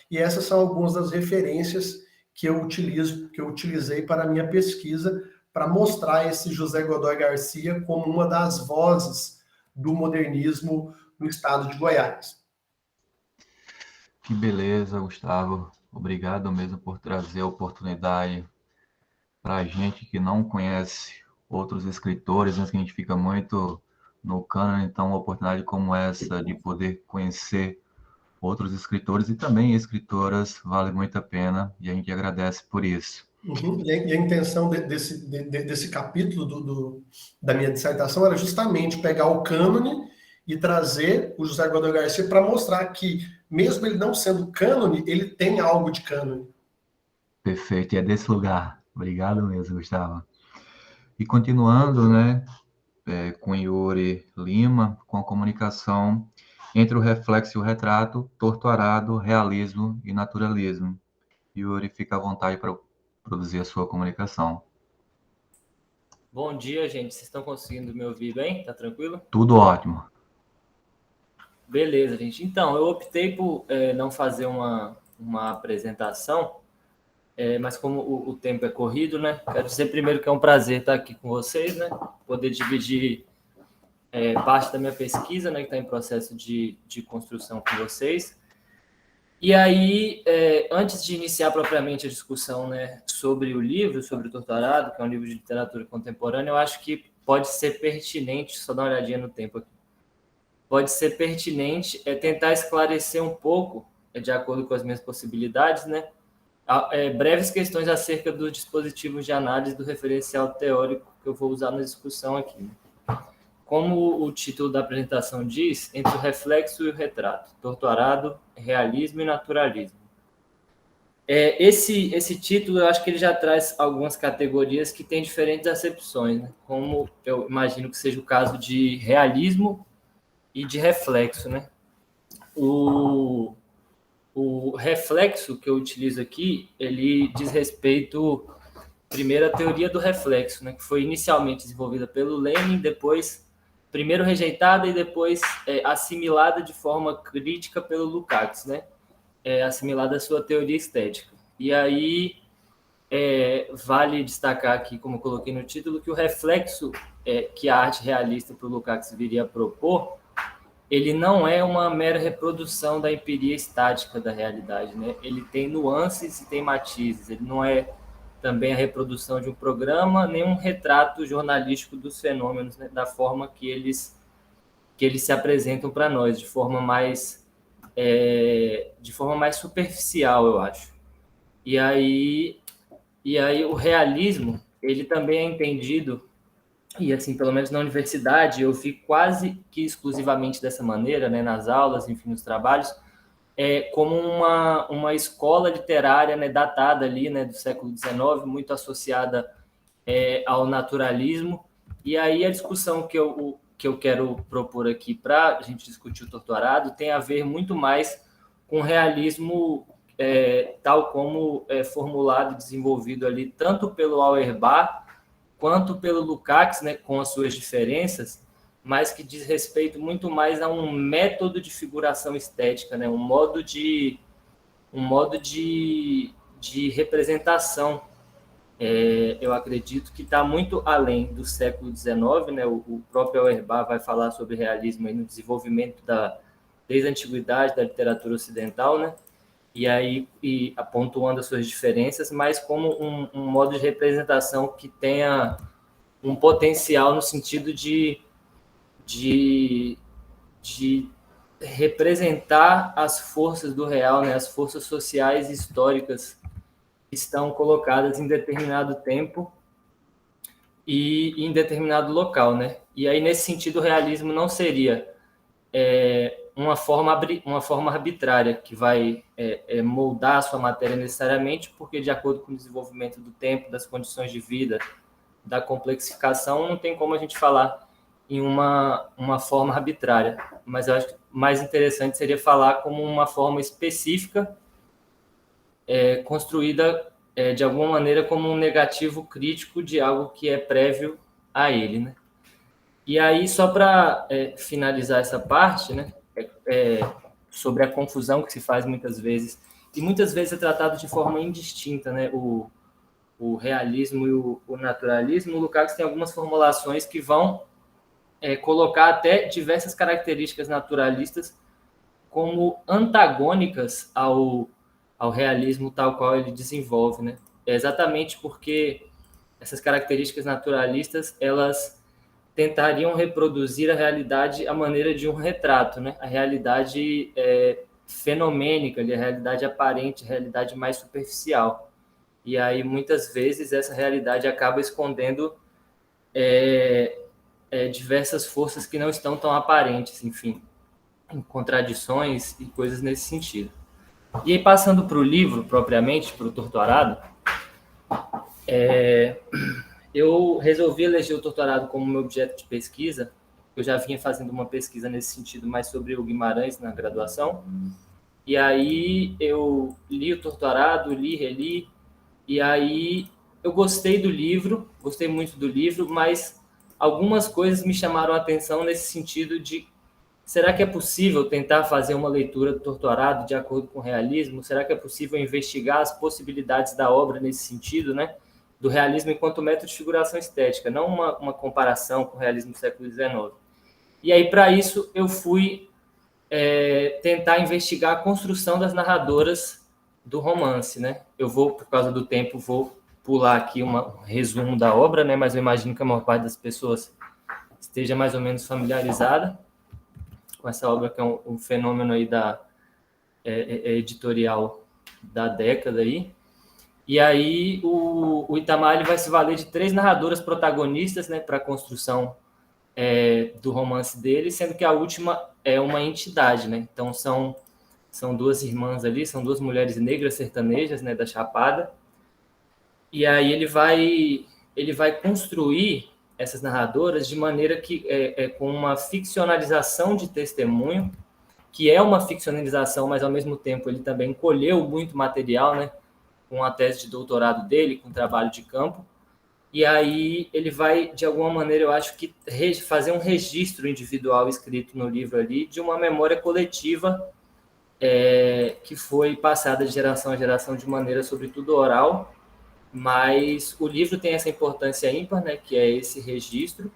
e essas são algumas das referências que eu utilizei para a minha pesquisa, para mostrar esse José Godoy Garcia como uma das vozes do modernismo no estado de Goiás. Que beleza, Gustavo. Obrigado mesmo por trazer a oportunidade para a gente que não conhece outros escritores, mas que a gente fica muito no cânone, então uma oportunidade como essa de poder conhecer outros escritores e também escritoras vale muito a pena e a gente agradece por isso. Uhum. E a intenção desse capítulo da minha dissertação era justamente pegar o cânone e trazer o José Godoy Garcia para mostrar que, mesmo ele não sendo cânone, ele tem algo de cânone. Perfeito, e é desse lugar. Obrigado mesmo, Gustavo. E continuando, né, com Yuri Lima, com a comunicação entre o reflexo e o retrato, torto-arado, realismo e naturalismo. Yuri, fica à vontade para produzir a sua comunicação. Bom dia, gente. Vocês estão conseguindo me ouvir bem? Tá tranquilo? Tudo ótimo. Beleza, gente. Então, eu optei por não fazer uma apresentação, mas como o tempo é corrido, né? Quero dizer primeiro que é um prazer estar aqui com vocês, né? Poder dividir parte da minha pesquisa, né? Que está em processo de construção com vocês. E aí, antes de iniciar propriamente a discussão, né, sobre o livro, sobre o Torto-Arado, que é um livro de literatura contemporânea, eu acho que pode ser pertinente, só dar uma olhadinha no tempo aqui, pode ser pertinente tentar esclarecer um pouco, de acordo com as minhas possibilidades, né, breves questões acerca dos dispositivos de análise do referencial teórico que eu vou usar na discussão aqui, né? Como o título da apresentação diz, entre o reflexo e o retrato, torto-arado, realismo e naturalismo. Esse título, eu acho que ele já traz algumas categorias que têm diferentes acepções, né? Como eu imagino que seja o caso de realismo e de reflexo, né? O reflexo que eu utilizo aqui, ele diz respeito, primeiro, à teoria do reflexo, né? Que foi inicialmente desenvolvida pelo Lenin, depois primeiro rejeitada e depois assimilada de forma crítica pelo Lukács, né? Assimilada à sua teoria estética. E aí vale destacar aqui, como eu coloquei no título, que o reflexo que a arte realista para o Lukács viria a propor, ele não é uma mera reprodução da empiria estática da realidade, né? Ele tem nuances e tem matizes, ele não é também a reprodução de um programa, nem um retrato jornalístico dos fenômenos, né, da forma que eles se apresentam para nós, de forma mais superficial, eu acho. E aí o realismo, ele também é entendido, e assim, pelo menos na universidade, eu vi quase que exclusivamente dessa maneira, né, nas aulas, enfim, nos trabalhos, como uma escola literária, né, datada ali, né, do século XIX, muito associada ao naturalismo. E aí a discussão que eu quero propor aqui para a gente discutir o Torto-Arado tem a ver muito mais com realismo tal como é formulado e desenvolvido ali, tanto pelo Auerbach quanto pelo Lukács, né, com as suas diferenças, mas que diz respeito muito mais a um método de figuração estética, né, um modo de representação. Eu acredito que está muito além do século XIX, né? O próprio Auerbach vai falar sobre realismo aí no desenvolvimento desde a antiguidade da literatura ocidental, né? E pontuando as suas diferenças, mas como um modo de representação que tenha um potencial no sentido de representar as forças do real, né? As forças sociais e históricas estão colocadas em determinado tempo e em determinado local, né? E aí, nesse sentido, o realismo não seria uma forma arbitrária que vai moldar a sua matéria necessariamente, porque de acordo com o desenvolvimento do tempo, das condições de vida, da complexificação, não tem como a gente falar em uma forma arbitrária. Mas eu acho que mais interessante seria falar como uma forma específica construída de alguma maneira como um negativo crítico de algo que é prévio a ele, né? E aí, só para finalizar essa parte, né, sobre a confusão que se faz muitas vezes, e muitas vezes é tratado de forma indistinta, né, o realismo e o naturalismo. O Lukács tem algumas formulações que vão colocar até diversas características naturalistas como antagônicas ao realismo tal qual ele desenvolve, né? É exatamente porque essas características naturalistas, elas tentariam reproduzir a realidade à maneira de um retrato, né? A realidade fenomênica, a realidade aparente, a realidade mais superficial. E aí, muitas vezes, essa realidade acaba escondendo diversas forças que não estão tão aparentes, enfim, em contradições e coisas nesse sentido. E aí, passando para o livro, propriamente, para o Torturado, eu resolvi eleger o Torturado como meu objeto de pesquisa. Eu já vinha fazendo uma pesquisa nesse sentido, mais sobre o Guimarães na graduação. E aí eu li o Torturado, reli, e aí eu gostei do livro, gostei muito do livro, mas algumas coisas me chamaram a atenção nesse sentido de: será que é possível tentar fazer uma leitura do Torturado de acordo com o realismo? Será que é possível investigar as possibilidades da obra nesse sentido, né? Do realismo enquanto método de figuração estética, não uma comparação com o realismo do século XIX. E aí, para isso, eu fui tentar investigar a construção das narradoras do romance, né? Eu vou, por causa do tempo, vou pular aqui um resumo da obra, né? Mas eu imagino que a maior parte das pessoas esteja mais ou menos familiarizada com essa obra, que é um fenômeno aí editorial da década aí. E aí o Itamar ele vai se valer de 3 narradoras protagonistas, né, para a construção do romance dele, sendo que a última é uma entidade, né? Então são 2 irmãs ali, são 2 mulheres negras sertanejas, né, da Chapada. E aí ele vai construir essas narradoras de maneira que com uma ficcionalização de testemunho, que é uma ficcionalização, mas ao mesmo tempo ele também colheu muito material, né, com a tese de doutorado dele, com o trabalho de campo. E aí ele vai, de alguma maneira, eu acho que fazer um registro individual escrito no livro ali de uma memória coletiva que foi passada de geração a geração de maneira, sobretudo, oral. Mas o livro tem essa importância ímpar, né, que é esse registro,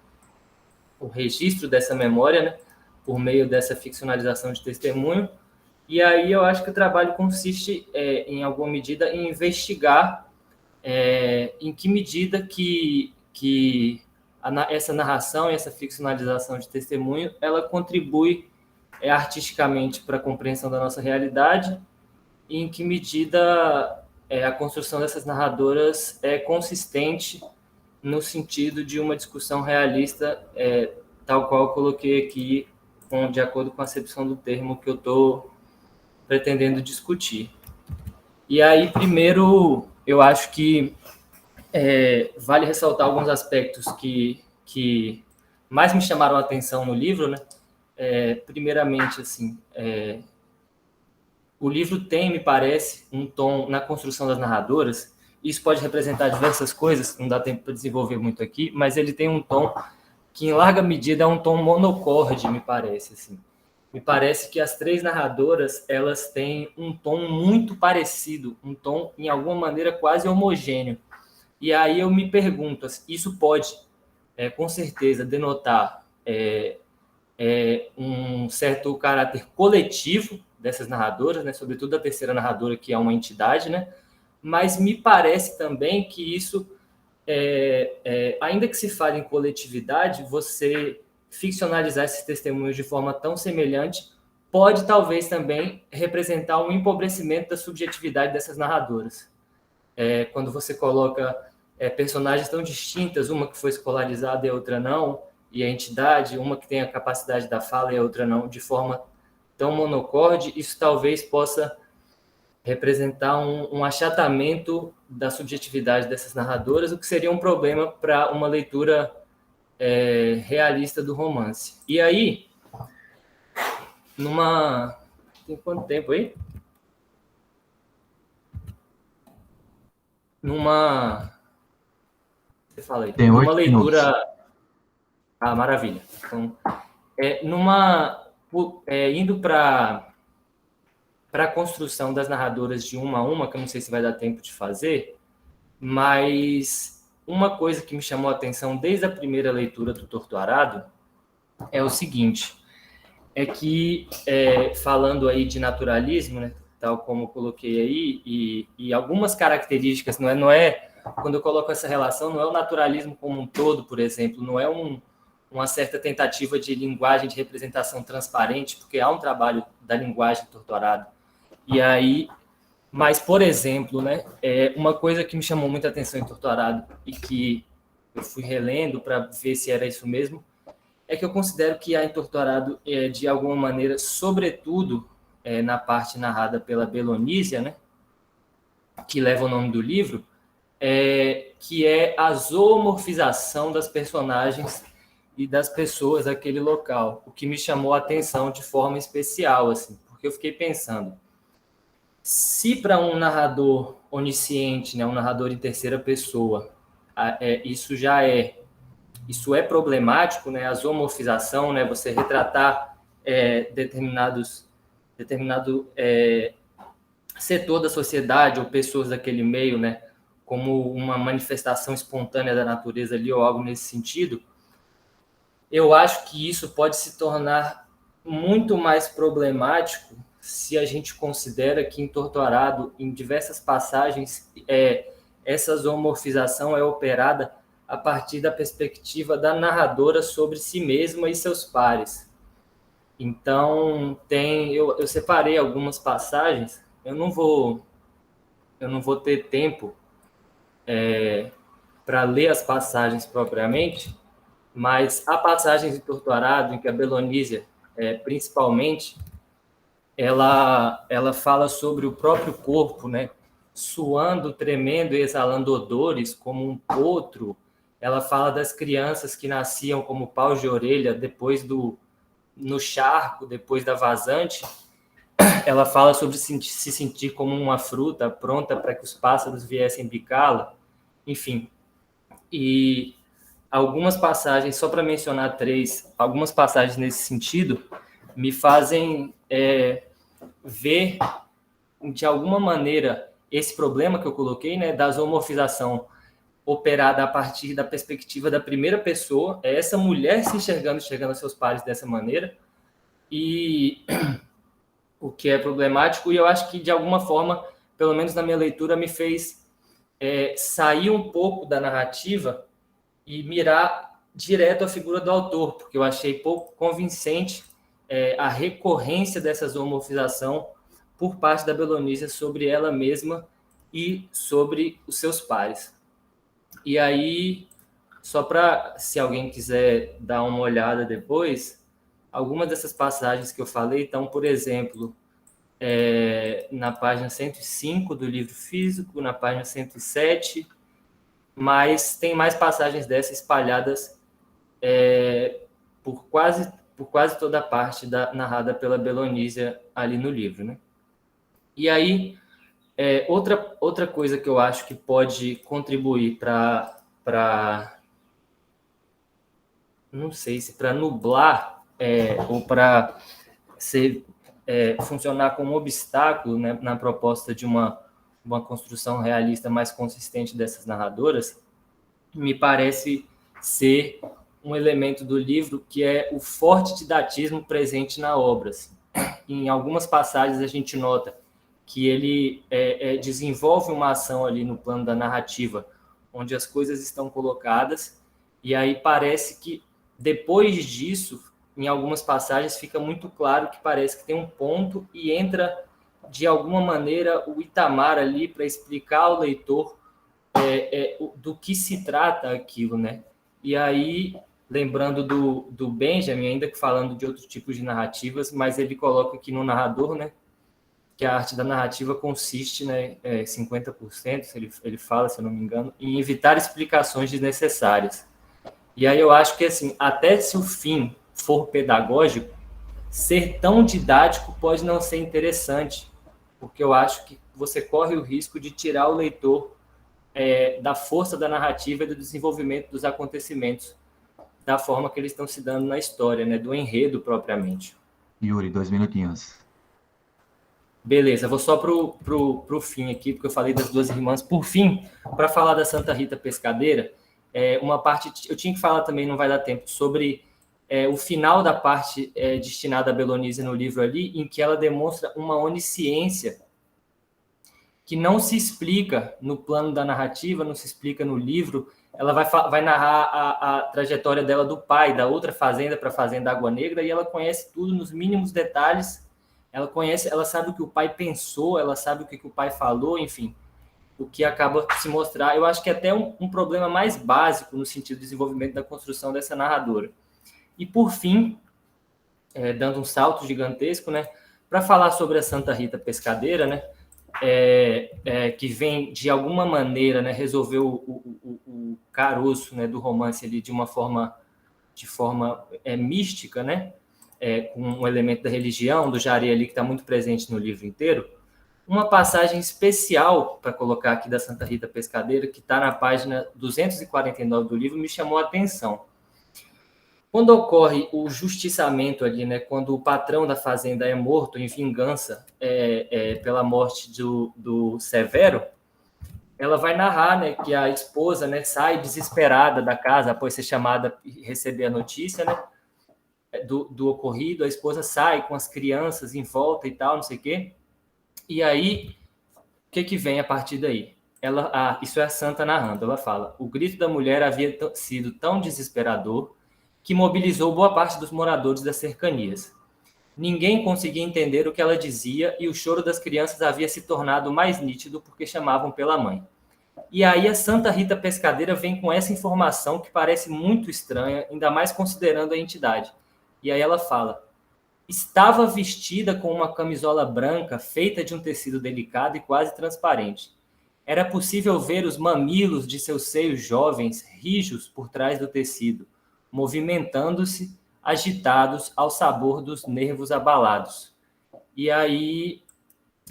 o registro dessa memória, né, por meio dessa ficcionalização de testemunho. E aí eu acho que o trabalho consiste, em alguma medida, em investigar em que medida que essa narração, essa ficcionalização de testemunho, ela contribui artisticamente para a compreensão da nossa realidade, e em que medida a construção dessas narradoras é consistente no sentido de uma discussão realista, tal qual eu coloquei aqui, de acordo com a acepção do termo que eu estou pretendendo discutir. E aí, primeiro, eu acho que vale ressaltar alguns aspectos que mais me chamaram a atenção no livro, né? Primeiramente, assim, o livro tem, me parece, um tom na construção das narradoras. Isso pode representar diversas coisas, não dá tempo para desenvolver muito aqui, mas ele tem um tom que, em larga medida, é um tom monocorde, me parece. Assim. Me parece que as três narradoras, elas têm um tom muito parecido, um tom, em alguma maneira, quase homogêneo. E aí eu me pergunto, isso pode, com certeza, denotar um certo caráter coletivo dessas narradoras, né? Sobretudo a terceira narradora, que é uma entidade, né? Mas me parece também que isso, ainda que se fale em coletividade, você ficcionalizar esses testemunhos de forma tão semelhante pode talvez também representar um empobrecimento da subjetividade dessas narradoras. Quando você coloca personagens tão distintas, uma que foi escolarizada e a outra não, e a entidade, uma que tem a capacidade da fala e a outra não, de forma tão monocorde, isso talvez possa representar um achatamento da subjetividade dessas narradoras, o que seria um problema para uma leitura realista do romance. E aí, tem quanto tempo aí? Você fala aí. Tem Numa 8 minutos. leitura... Ah, maravilha. Então, indo para a construção das narradoras de uma a uma, que eu não sei se vai dar tempo de fazer, mas uma coisa que me chamou a atenção desde a primeira leitura do Torto Arado é o seguinte, é que, falando aí de naturalismo, né, tal como eu coloquei aí, e algumas características, não é, quando eu coloco essa relação, não é o naturalismo como um todo, por exemplo, não é uma certa tentativa de linguagem, de representação transparente, porque há um trabalho da linguagem do Torto Arado. E aí, mas, por exemplo, né, uma coisa que me chamou muita atenção em Torto Arado e que eu fui relendo para ver se era isso mesmo, é que eu considero que há em Torto Arado, de alguma maneira, sobretudo na parte narrada pela Belonísia, né, que leva o nome do livro, que é a zoomorfização das personagens e das pessoas daquele local, o que me chamou a atenção de forma especial, assim, porque eu fiquei pensando, se para um narrador onisciente, né, um narrador em terceira pessoa, isso é problemático, né, a zoomorfização, né, você retratar determinado setor da sociedade ou pessoas daquele meio, né, como uma manifestação espontânea da natureza ali ou algo nesse sentido, eu acho que isso pode se tornar muito mais problemático se a gente considera que em Torto Arado, em diversas passagens, essa zoomorfização é operada a partir da perspectiva da narradora sobre si mesma e seus pares. Então, eu separei algumas passagens, eu não vou ter tempo para ler as passagens propriamente, mas há passagens de Torto Arado em que a Belonísia, principalmente, ela fala sobre o próprio corpo, né? Suando, tremendo e exalando odores como um potro. Ela fala das crianças que nasciam como paus de orelha no charco, depois da vazante. Ela fala sobre se sentir como uma fruta pronta para que os pássaros viessem bicá-la. Enfim, e algumas passagens, só para mencionar 3, algumas passagens nesse sentido, me fazem ver, de alguma maneira, esse problema que eu coloquei, né, da zoomorfização operada a partir da perspectiva da primeira pessoa, essa mulher se enxergando seus pares dessa maneira, e o que é problemático, e eu acho que, de alguma forma, pelo menos na minha leitura, me fez sair um pouco da narrativa e mirar direto a figura do autor, porque eu achei pouco convincente a recorrência dessa zoomorfização por parte da Belonísia sobre ela mesma e sobre os seus pares. E aí, só para, se alguém quiser dar uma olhada depois, algumas dessas passagens que eu falei estão, por exemplo, na página 105 do livro físico, na página 107, mas tem mais passagens dessas espalhadas por quase toda a parte narrada pela Belonísia ali no livro, né? E aí, outra coisa que eu acho que pode contribuir para não sei se para nublar ou para funcionar como obstáculo, né, na proposta de uma construção realista mais consistente dessas narradoras, me parece ser um elemento do livro que é o forte didatismo presente na obra. Assim. Em algumas passagens a gente nota que ele desenvolve uma ação ali no plano da narrativa, onde as coisas estão colocadas, e aí parece que depois disso, em algumas passagens, fica muito claro que parece que tem um ponto e entra, de alguma maneira, o Itamar ali para explicar ao leitor do que se trata aquilo, né? E aí, lembrando do Benjamin, ainda que falando de outros tipos de narrativas, mas ele coloca aqui no narrador, né, que a arte da narrativa consiste, né, 50%, ele fala, se eu não me engano, em evitar explicações desnecessárias. E aí eu acho que, assim, até se o fim for pedagógico, ser tão didático pode não ser interessante, porque eu acho que você corre o risco de tirar o leitor da força da narrativa e do desenvolvimento dos acontecimentos da forma que eles estão se dando na história, né, do enredo propriamente. Yuri, 2 minutinhos. Beleza, vou só pro fim aqui, porque eu falei das duas irmãs. Por fim, para falar da Santa Rita Pescadeira, uma parte, eu tinha que falar também, não vai dar tempo, sobre o final da parte destinada a Belonise no livro ali, em que ela demonstra uma onisciência que não se explica no plano da narrativa, não se explica no livro. Ela vai narrar a trajetória dela do pai, da outra fazenda para a fazenda Água Negra, e ela conhece tudo nos mínimos detalhes. Ela sabe o que o pai pensou, ela sabe o que o pai falou, enfim, o que acaba se mostrar. Eu acho que é até um problema mais básico no sentido do desenvolvimento da construção dessa narradora. E, por fim, dando um salto gigantesco, né, para falar sobre a Santa Rita Pescadeira, né, que vem, de alguma maneira, né, resolver o caroço, né, do romance ali de forma mística, né, com um elemento da religião, do Jari ali, que está muito presente no livro inteiro. Uma passagem especial para colocar aqui da Santa Rita Pescadeira, que está na página 249 do livro, me chamou a atenção. Quando ocorre o justiçamento ali, né, quando o patrão da fazenda é morto em vingança pela morte do Severo, ela vai narrar, né, que a esposa, né, sai desesperada da casa após ser chamada e receber a notícia, né, do ocorrido. A esposa sai com as crianças em volta e tal, não sei o quê. E aí, o que vem a partir daí? Isso é a santa narrando. Ela fala: o grito da mulher havia sido tão desesperador que mobilizou boa parte dos moradores das cercanias. Ninguém conseguia entender o que ela dizia e o choro das crianças havia se tornado mais nítido porque chamavam pela mãe. E aí a Santa Rita Pescadeira vem com essa informação que parece muito estranha, ainda mais considerando a entidade. E aí ela fala: estava vestida com uma camisola branca feita de um tecido delicado e quase transparente. Era possível ver os mamilos de seus seios jovens rijos por trás do tecido, movimentando-se, agitados ao sabor dos nervos abalados. E aí,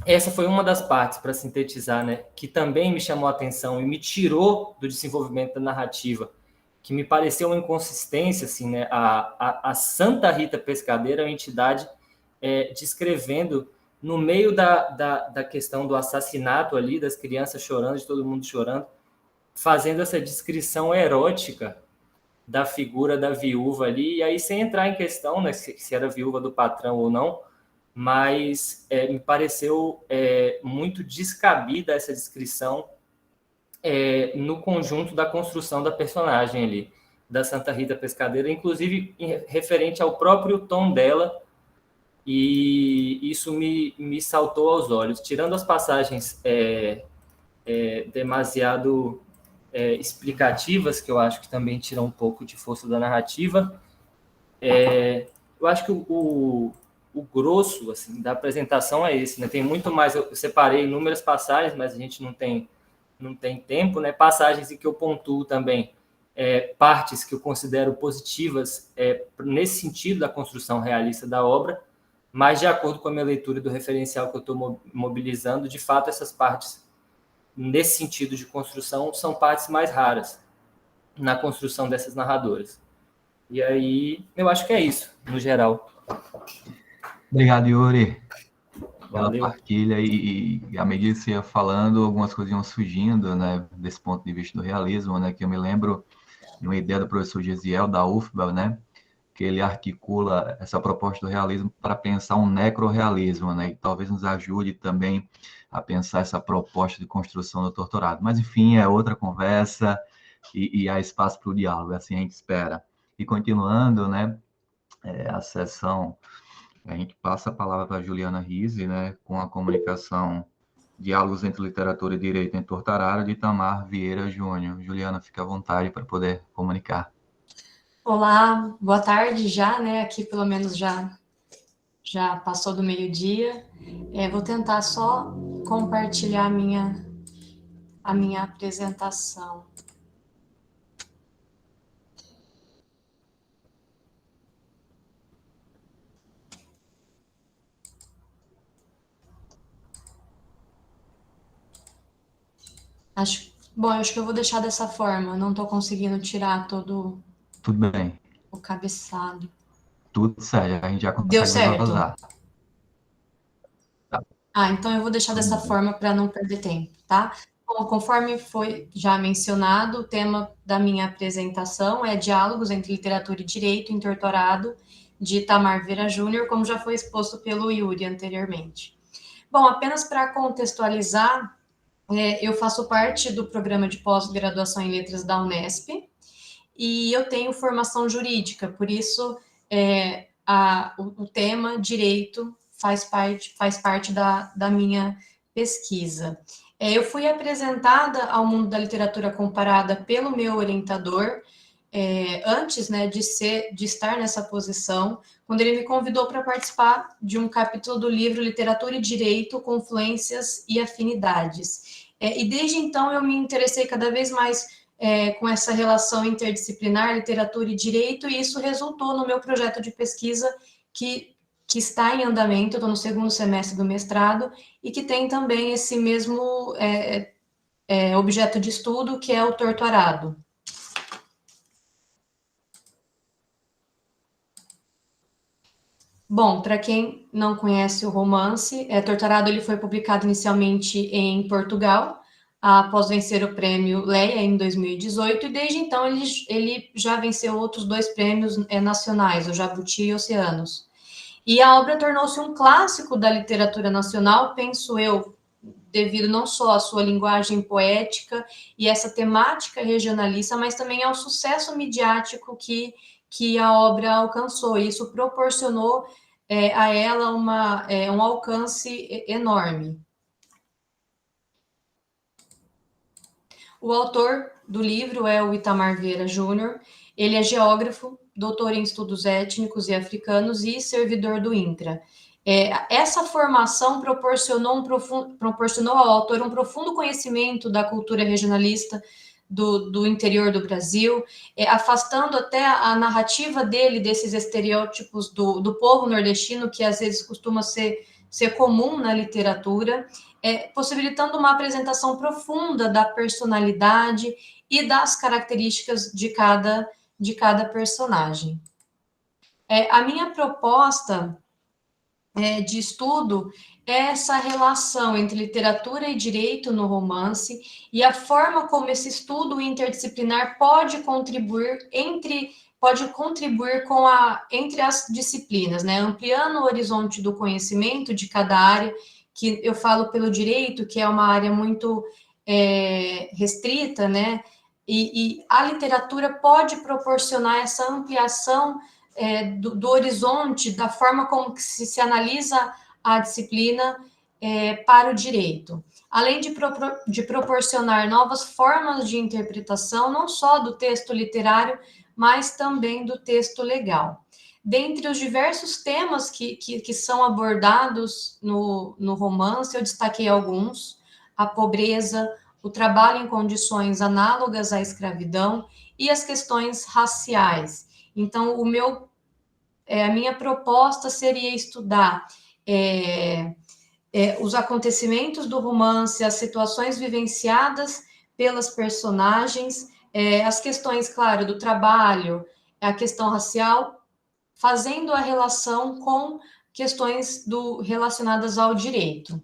essa foi uma das partes, para sintetizar, né, que também me chamou a atenção e me tirou do desenvolvimento da narrativa, que me pareceu uma inconsistência, assim, né, a Santa Rita Pescadeira é uma entidade descrevendo, no meio da questão do assassinato ali, das crianças chorando, de todo mundo chorando, fazendo essa descrição erótica da figura da viúva ali, e aí sem entrar em questão, né, se era viúva do patrão ou não, mas me pareceu muito descabida essa descrição no conjunto da construção da personagem ali, da Santa Rita Pescadeira, inclusive referente ao próprio tom dela, e isso me saltou aos olhos. Tirando as passagens demasiado explicativas, que eu acho que também tiram um pouco de força da narrativa, eu acho que o grosso, assim, da apresentação é esse, né? Tem muito mais, eu separei inúmeras passagens, mas a gente não tem tempo, né? Passagens em que eu pontuo também partes que eu considero positivas nesse sentido da construção realista da obra, mas de acordo com a minha leitura do referencial que eu estou mobilizando, de fato, essas partes, nesse sentido de construção, são partes mais raras na construção dessas narradoras. E aí, eu acho que é isso, no geral. Obrigado, Yuri, pela Valeu. partilha. E à medida que você ia falando, algumas coisas iam surgindo, né, desse ponto de vista do realismo, né, que eu me lembro de uma ideia do professor Gesiel, da UFBA, né, que ele articula essa proposta do realismo para pensar um necrorrealismo, né, e talvez nos ajude também a pensar essa proposta de construção do torturado. Mas, enfim, é outra conversa e há espaço para o diálogo, assim a gente espera. E continuando, né, a sessão, a gente passa a palavra para a Juliana Rizzi, né, com a comunicação Diálogos entre Literatura e Direito em Tortarara, de Itamar Vieira Júnior. Juliana, fica à vontade para poder comunicar. Olá, boa tarde já, né? Aqui pelo menos já passou do meio-dia. Vou tentar só compartilhar a minha apresentação. Acho que eu vou deixar dessa forma. Não estou conseguindo tirar todo Tudo bem. o cabeçado. Tudo certo, a gente já Deu consegue certo? visualizar. Então eu vou deixar dessa forma para não perder tempo, tá? Bom, conforme foi já mencionado, o tema da minha apresentação é Diálogos entre Literatura e Direito em Torturado, de Itamar Vieira Júnior, como já foi exposto pelo Yuri anteriormente. Bom, apenas para contextualizar, eu faço parte do programa de pós-graduação em Letras da Unesp e eu tenho formação jurídica, por isso o tema Direito faz parte da minha pesquisa. Eu fui apresentada ao mundo da literatura comparada pelo meu orientador, antes, né, de estar nessa posição, quando ele me convidou para participar de um capítulo do livro Literatura e Direito, Confluências e Afinidades. E desde então eu me interessei cada vez mais com essa relação interdisciplinar, literatura e direito, e isso resultou no meu projeto de pesquisa que está em andamento, estou no segundo semestre do mestrado, e que tem também esse mesmo objeto de estudo, que é o torturado. Bom, para quem não conhece o romance, Torturado ele foi publicado inicialmente em Portugal, após vencer o prêmio Leia em 2018, e desde então ele já venceu outros 2 prêmios nacionais, o Jabuti e Oceanos. E a obra tornou-se um clássico da literatura nacional, penso eu, devido não só à sua linguagem poética e essa temática regionalista, mas também ao sucesso midiático que a obra alcançou. E isso proporcionou a ela um alcance enorme. O autor do livro é o Itamar Vieira Júnior. Ele é geógrafo, doutor em estudos étnicos e africanos e servidor do INCRA. Essa formação proporcionou ao autor um profundo conhecimento da cultura regionalista do interior do Brasil, afastando até a narrativa dele desses estereótipos do povo nordestino, que às vezes costuma ser comum na literatura, possibilitando uma apresentação profunda da personalidade e das características de cada personagem. A minha proposta de estudo é essa relação entre literatura e direito no romance e a forma como esse estudo interdisciplinar pode contribuir entre as disciplinas, né? Ampliando o horizonte do conhecimento de cada área, que eu falo pelo direito, que é uma área muito restrita, né? E a literatura pode proporcionar essa ampliação do horizonte, da forma como que se analisa a disciplina para o direito. Além de proporcionar novas formas de interpretação, não só do texto literário, mas também do texto legal. Dentre os diversos temas que são abordados no romance, eu destaquei alguns: a pobreza, o trabalho em condições análogas à escravidão e as questões raciais. Então, o meu a minha proposta seria estudar os acontecimentos do romance, as situações vivenciadas pelas personagens, as questões, claro, do trabalho, a questão racial, fazendo a relação com questões relacionadas ao direito.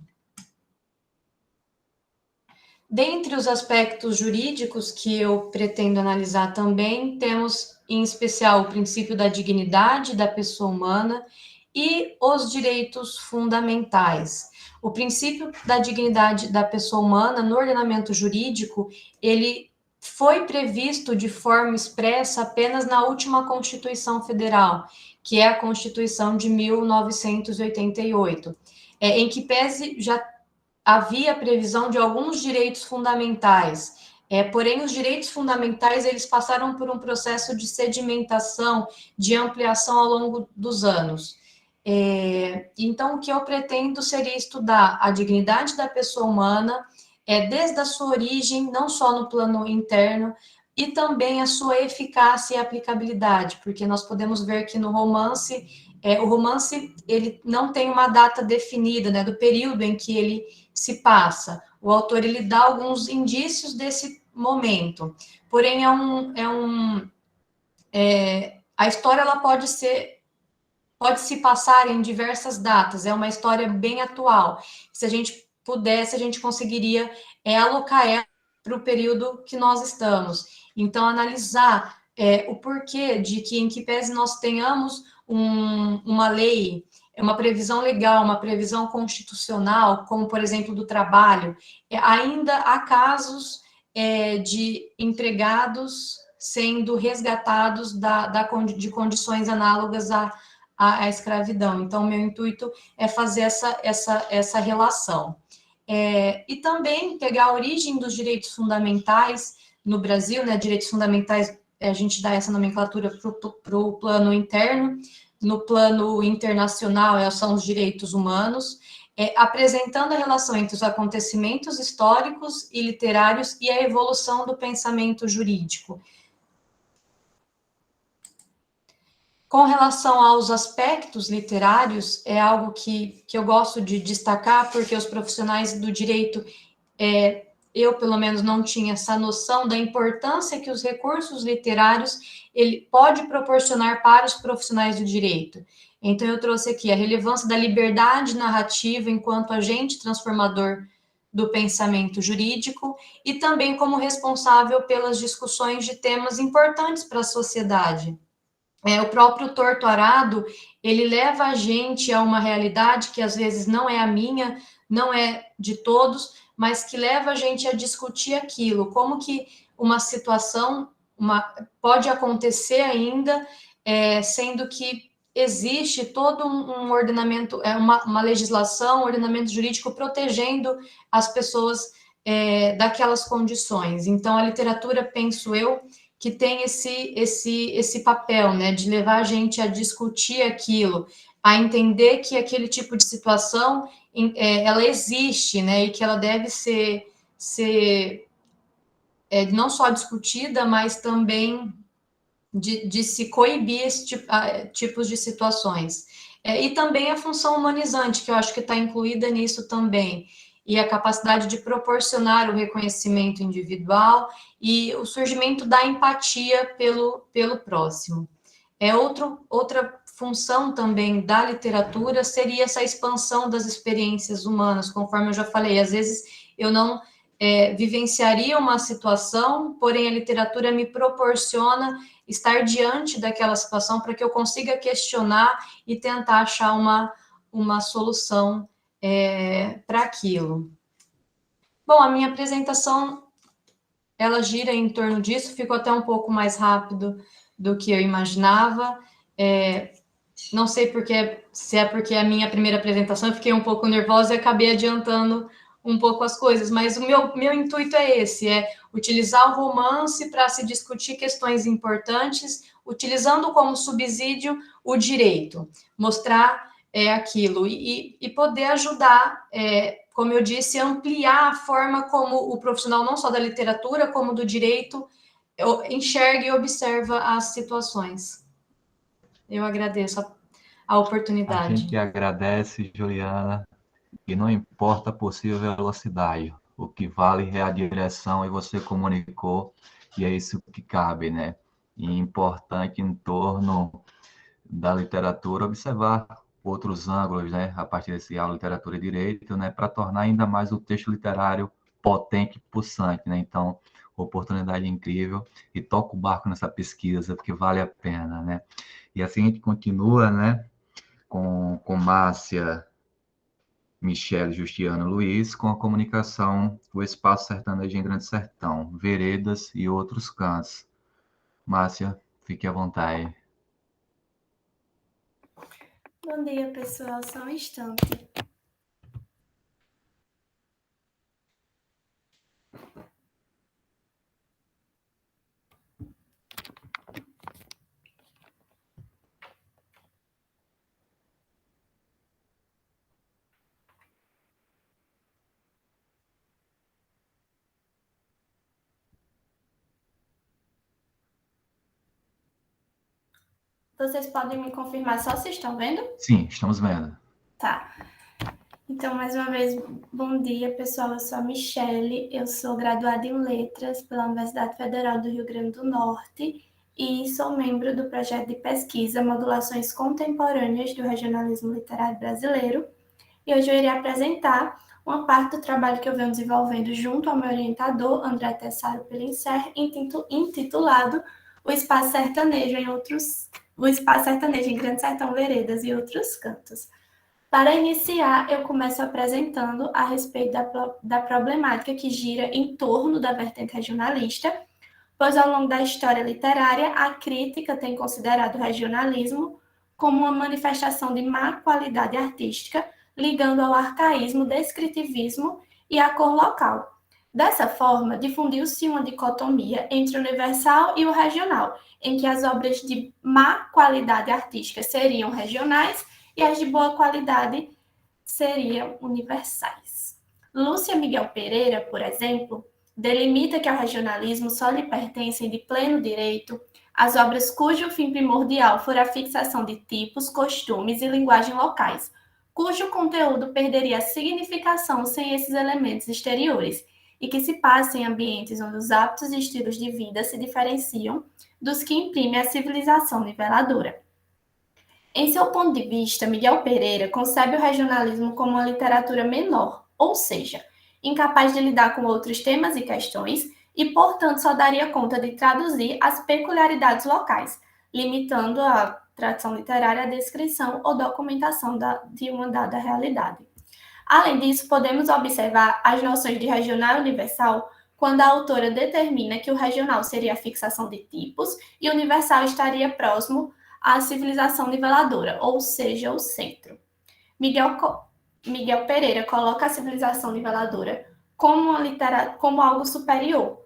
Dentre os aspectos jurídicos que eu pretendo analisar também, temos, em especial, o princípio da dignidade da pessoa humana e os direitos fundamentais. O princípio da dignidade da pessoa humana, no ordenamento jurídico, ele foi previsto de forma expressa apenas na última Constituição Federal, que é a Constituição de 1988, em que pese já havia previsão de alguns direitos fundamentais, porém os direitos fundamentais eles passaram por um processo de sedimentação, de ampliação ao longo dos anos. Então, o que eu pretendo seria estudar a dignidade da pessoa humana, desde a sua origem, não só no plano interno, e também a sua eficácia e aplicabilidade, porque nós podemos ver que no romance, o romance ele não tem uma data definida, né, do período em que ele se passa. O autor ele dá alguns indícios desse momento, porém a história ela pode se passar em diversas datas, é uma história bem atual. Se a gente pudesse, a gente conseguiria alocar ela para o período que nós estamos. Então, analisar o porquê de que, em que pese nós tenhamos uma lei, uma previsão legal, uma previsão constitucional, como, por exemplo, do trabalho, ainda há casos de empregados sendo resgatados de condições análogas à escravidão. Então, meu intuito é fazer essa relação. E também pegar a origem dos direitos fundamentais no Brasil, né? Direitos fundamentais, a gente dá essa nomenclatura para o plano interno, no plano internacional são os direitos humanos, apresentando a relação entre os acontecimentos históricos e literários e a evolução do pensamento jurídico. Com relação aos aspectos literários, é algo que eu gosto de destacar, porque os profissionais do direito, eu, pelo menos, não tinha essa noção da importância que os recursos literários ele pode proporcionar para os profissionais do direito. Então, eu trouxe aqui a relevância da liberdade narrativa enquanto agente transformador do pensamento jurídico e também como responsável pelas discussões de temas importantes para a sociedade. O próprio Torto Arado, ele leva a gente a uma realidade que às vezes não é a minha, não é de todos, mas que leva a gente a discutir aquilo, como que uma situação pode acontecer ainda, sendo que existe todo um ordenamento, uma legislação, um ordenamento jurídico protegendo as pessoas daquelas condições. Então, a literatura, penso eu, que tem esse papel, né, de levar a gente a discutir aquilo, a entender que aquele tipo de situação, ela existe, né, e que ela deve ser não só discutida, mas também de se coibir tipos de situações. E também a função humanizante, que eu acho que está incluída nisso também, e a capacidade de proporcionar o reconhecimento individual e o surgimento da empatia pelo próximo. Outra função também da literatura seria essa expansão das experiências humanas, conforme eu já falei, às vezes eu não vivenciaria uma situação, porém a literatura me proporciona estar diante daquela situação para que eu consiga questionar e tentar achar uma solução para aquilo. Bom, a minha apresentação, ela gira em torno disso, ficou até um pouco mais rápido do que eu imaginava. Não sei se é porque a minha primeira apresentação eu fiquei um pouco nervosa e acabei adiantando um pouco as coisas, mas o meu intuito é esse, utilizar o romance para se discutir questões importantes, utilizando como subsídio o direito, mostrar aquilo e poder ajudar, como eu disse, ampliar a forma como o profissional, não só da literatura, como do direito, enxerga e observa as situações. Eu agradeço a A oportunidade. gente agradece, Juliana, e não importa a possível velocidade, o que vale é a direção e você comunicou, e é isso que cabe, né? E é importante em torno da literatura observar outros ângulos, né? A partir desse aula Literatura e Direito, né? Para tornar ainda mais o texto literário potente e pulsante, né? Então, oportunidade incrível e toca o barco nessa pesquisa, porque vale a pena, né? E assim a gente continua, né? Com Márcia, Michele, Justiano, Luiz, com a comunicação O Espaço Sertanejo em Grande Sertão, Veredas e Outros Cantos. Márcia, fique à vontade. Bom dia, pessoal. Só um instante. Vocês podem me confirmar só se estão vendo? Sim, estamos vendo. Tá. Então, mais uma vez, bom dia, pessoal. Eu sou a Michele, eu sou graduada em Letras pela Universidade Federal do Rio Grande do Norte e sou membro do projeto de pesquisa Modulações Contemporâneas do Regionalismo Literário Brasileiro. E hoje eu irei apresentar uma parte do trabalho que eu venho desenvolvendo junto ao meu orientador, André Tessaro Pelinser, intitulado O Espaço Sertanejo em Grande Sertão Veredas e Outros Cantos. Para iniciar, eu começo apresentando a respeito da problemática que gira em torno da vertente regionalista, pois ao longo da história literária, a crítica tem considerado o regionalismo como uma manifestação de má qualidade artística, ligando ao arcaísmo, descritivismo e à cor local. Dessa forma, difundiu-se uma dicotomia entre o universal e o regional, em que as obras de má qualidade artística seriam regionais e as de boa qualidade seriam universais. Lúcia Miguel Pereira, por exemplo, delimita que ao regionalismo só lhe pertencem de pleno direito as obras cujo fim primordial for a fixação de tipos, costumes e linguagem locais, cujo conteúdo perderia a significação sem esses elementos exteriores, e que se passa em ambientes onde os hábitos e estilos de vida se diferenciam dos que imprime a civilização niveladora. Em seu ponto de vista, Miguel Pereira concebe o regionalismo como uma literatura menor, ou seja, incapaz de lidar com outros temas e questões e, portanto, só daria conta de traduzir as peculiaridades locais, limitando a tradição literária à descrição ou documentação de uma dada realidade. Além disso, podemos observar as noções de regional e universal quando a autora determina que o regional seria a fixação de tipos e o universal estaria próximo à civilização niveladora, ou seja, o centro. Miguel Pereira coloca a civilização niveladora como algo superior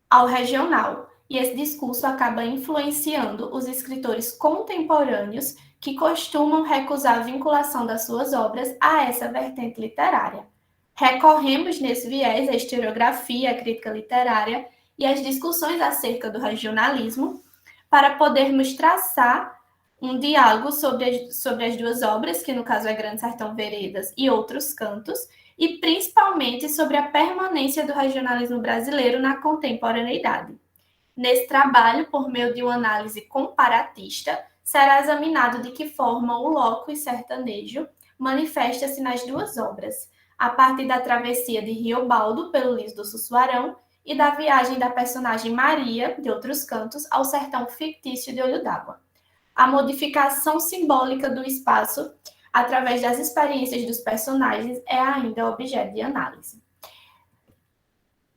ao regional, e esse discurso acaba influenciando os escritores contemporâneos que costumam recusar a vinculação das suas obras a essa vertente literária. Recorremos nesse viés à historiografia, à crítica literária e às discussões acerca do regionalismo para podermos traçar um diálogo sobre as duas obras, que no caso é Grande Sertão Veredas e Outros Cantos, e principalmente sobre a permanência do regionalismo brasileiro na contemporaneidade. Nesse trabalho, por meio de uma análise comparatista, será examinado de que forma o locus sertanejo manifesta-se nas duas obras, a partir da travessia de Riobaldo pelo liso do Sussuarão e da viagem da personagem Maria, de Outros Cantos, ao sertão fictício de Olho d'Água. A modificação simbólica do espaço, através das experiências dos personagens, é ainda objeto de análise.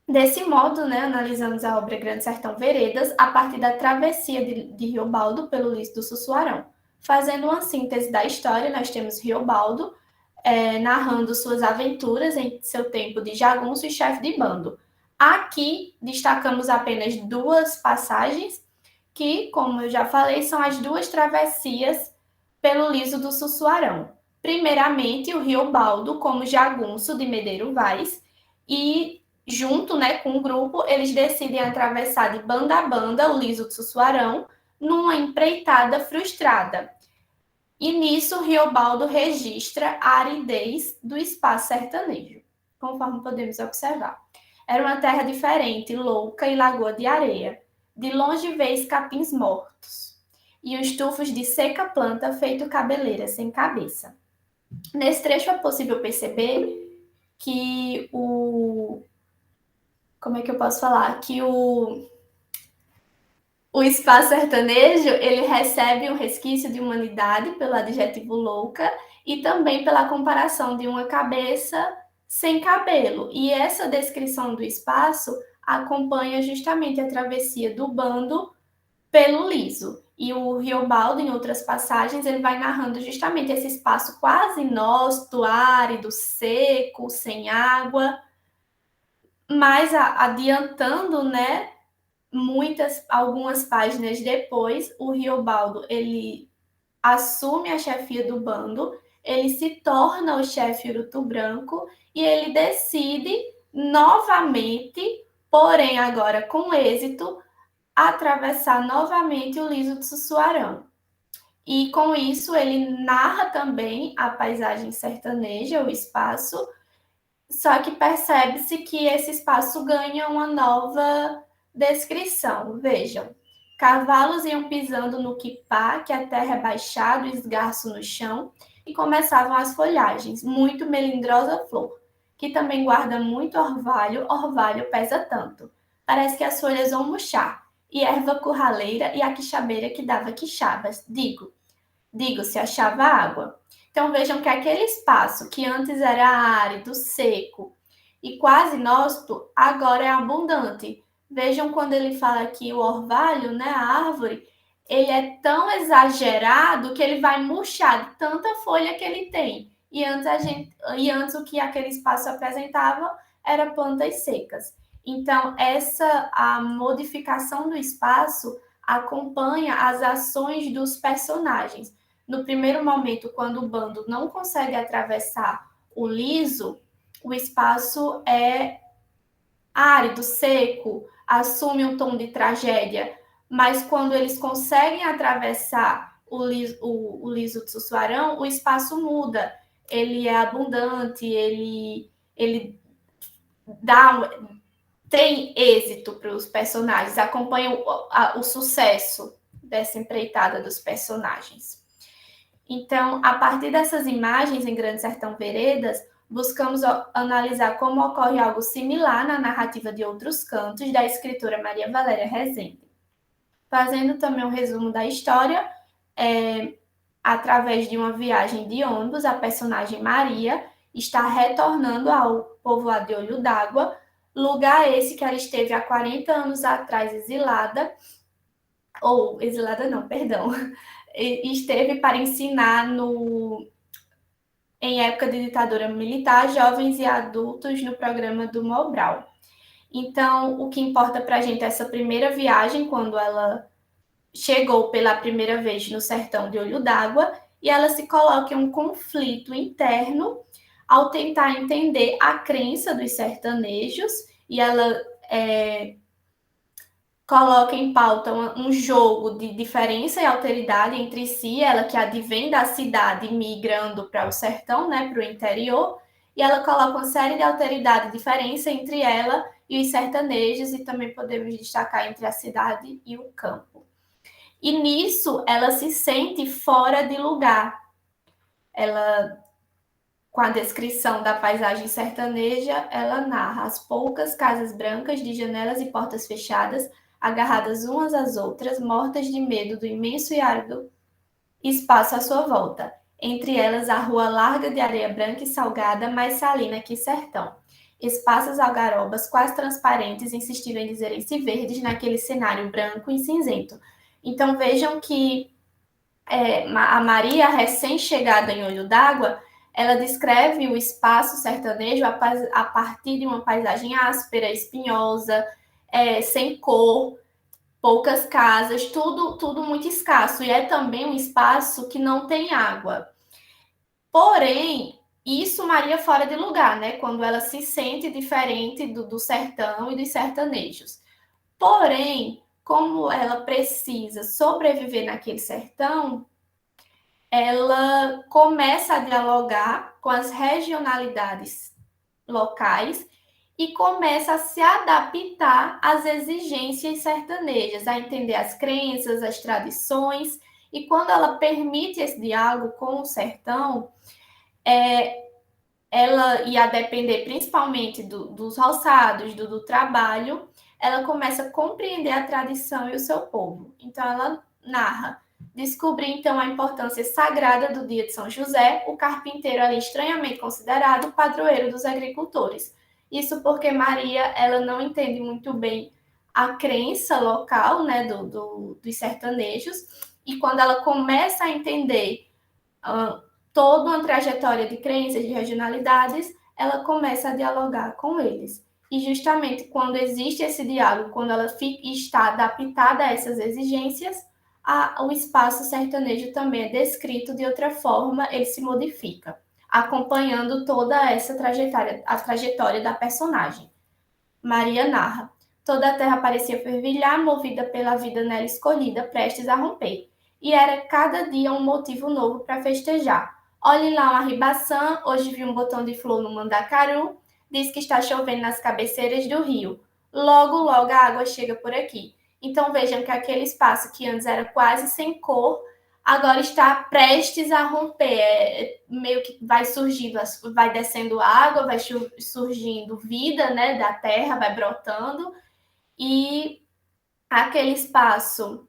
Desse modo, analisamos a obra Grande Sertão Veredas a partir da travessia de Riobaldo pelo liso do Sussuarão. Fazendo uma síntese da história, nós temos Riobaldo narrando suas aventuras em seu tempo de jagunço e chefe de bando. Aqui destacamos apenas duas passagens que, como eu já falei, são as duas travessias pelo liso do Sussuarão. Primeiramente, o Riobaldo como jagunço de Medeiro Vaz e, junto com o grupo, eles decidem atravessar de banda a banda o liso do Sussuarão numa empreitada frustrada. E nisso, Riobaldo registra a aridez do espaço sertanejo, conforme podemos observar. Era uma terra diferente, louca e lagoa de areia. De longe vês capins mortos, e os tufos de seca planta feito cabeleira sem cabeça. Nesse trecho é possível perceber que como é que eu posso falar? Que o espaço sertanejo, ele recebe um resquício de humanidade pelo adjetivo louca e também pela comparação de uma cabeça sem cabelo. E essa descrição do espaço acompanha justamente a travessia do bando pelo liso. E o Riobaldo, em outras passagens, ele vai narrando justamente esse espaço quase inóspito, árido, seco, sem água, mas adiantando, né, algumas páginas depois, o Riobaldo, ele assume a chefia do bando, ele se torna o chefe Urutu Branco e ele decide novamente, porém agora com êxito, atravessar novamente o liso do Sussuarão. E com isso ele narra também a paisagem sertaneja, o espaço, só que percebe-se que esse espaço ganha uma nova descrição. Vejam, cavalos iam pisando no quipá, que a terra é baixada, esgarço no chão, e começavam as folhagens, muito melindrosa flor, que também guarda muito orvalho pesa tanto. Parece que as folhas vão murchar, e erva curraleira e a quixabeira que dava quixabas. Digo, se achava água. Então vejam que aquele espaço que antes era árido, seco e quase inóspito, agora é abundante. Vejam quando ele fala que o orvalho, né, a árvore, ele é tão exagerado que ele vai murchar de tanta folha que ele tem. E antes o que aquele espaço apresentava era plantas secas. Então a modificação do espaço acompanha as ações dos personagens. No primeiro momento, quando o bando não consegue atravessar o liso, o espaço é árido, seco, assume um tom de tragédia. Mas quando eles conseguem atravessar o liso do Sussuarão, o espaço muda. Ele é abundante, ele tem êxito para os personagens, acompanha o sucesso dessa empreitada dos personagens. Então, a partir dessas imagens em Grande Sertão Veredas, buscamos analisar como ocorre algo similar na narrativa de Outros Cantos, da escritora Maria Valéria Rezende. Fazendo também um resumo da história, através de uma viagem de ônibus, a personagem Maria está retornando ao povoado de Olho d'Água, lugar esse que ela esteve há 40 anos atrás esteve para ensinar em época de ditadura militar, jovens e adultos no programa do Mobral. Então, o que importa para a gente é essa primeira viagem, quando ela chegou pela primeira vez no sertão de Olho d'Água, e ela se coloca em um conflito interno ao tentar entender a crença dos sertanejos, e ela coloca em pauta um jogo de diferença e alteridade entre si, ela que advém da cidade migrando para o sertão, né, para o interior, e ela coloca uma série de alteridade e diferença entre ela e os sertanejos, e também podemos destacar entre a cidade e o campo. E nisso ela se sente fora de lugar. Ela, com a descrição da paisagem sertaneja, ela narra as poucas casas brancas de janelas e portas fechadas, agarradas umas às outras, mortas de medo do imenso e árido espaço à sua volta. Entre elas, a rua larga de areia branca e salgada, mais salina que sertão. Espaços algarobas, quase transparentes, insistiram em dizerem-se verdes naquele cenário branco e cinzento. Então, vejam que a Maria, recém-chegada em Olho d'Água, ela descreve o espaço sertanejo a partir de uma paisagem áspera, espinhosa, sem cor, poucas casas, tudo muito escasso. E é também um espaço que não tem água. Porém, isso Maria fora de lugar, né? Quando ela se sente diferente do sertão e dos sertanejos. Porém, como ela precisa sobreviver naquele sertão, ela começa a dialogar com as regionalidades locais e começa a se adaptar às exigências sertanejas, a entender as crenças, as tradições, e quando ela permite esse diálogo com o sertão, ela ia depender principalmente dos roçados, do trabalho, ela começa a compreender a tradição e o seu povo. Então, ela narra: descobri então a importância sagrada do dia de São José, o carpinteiro ali estranhamente considerado padroeiro dos agricultores. Isso porque Maria, ela não entende muito bem a crença local, né, dos sertanejos, e quando ela começa a entender toda uma trajetória de crenças, de regionalidades, ela começa a dialogar com eles. E justamente quando existe esse diálogo, quando ela está adaptada a essas exigências, o espaço sertanejo também é descrito de outra forma, ele se modifica, acompanhando toda essa trajetória, a trajetória da personagem. Maria narra: toda a terra parecia fervilhar, movida pela vida nela escolhida, prestes a romper. E era cada dia um motivo novo para festejar. Olhe lá uma ribaçã, hoje vi um botão de flor no mandacaru, diz que está chovendo nas cabeceiras do rio. Logo, logo a água chega por aqui. Então vejam que aquele espaço que antes era quase sem cor, agora está prestes a romper. Meio que vai surgindo, vai descendo água, vai surgindo vida, né, da terra, vai brotando, e aquele espaço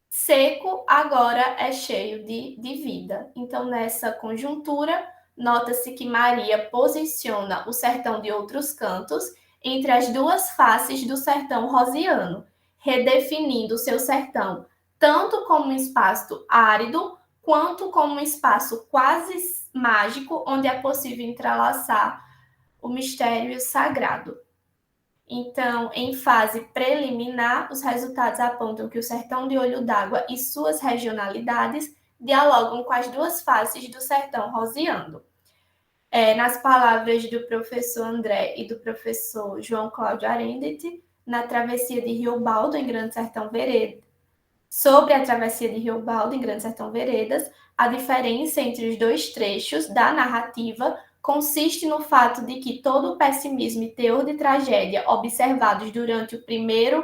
seco agora é cheio de vida. Então, nessa conjuntura, nota-se que Maria posiciona o sertão de Outros Cantos entre as duas faces do sertão rosiano, redefinindo o seu sertão tanto como um espaço árido, quanto como um espaço quase mágico, onde é possível entrelaçar o mistério e o sagrado. Então, em fase preliminar, os resultados apontam que o sertão de Olho d'Água e suas regionalidades dialogam com as duas faces do sertão rosiano. Nas palavras do professor André e do professor João Cláudio Arendt, na travessia de Rio Baldo, em Grande Sertão Veredas, sobre a travessia de Rio Baldo, em Grande Sertão Veredas, a diferença entre os dois trechos da narrativa consiste no fato de que todo o pessimismo e teor de tragédia observados durante o primeiro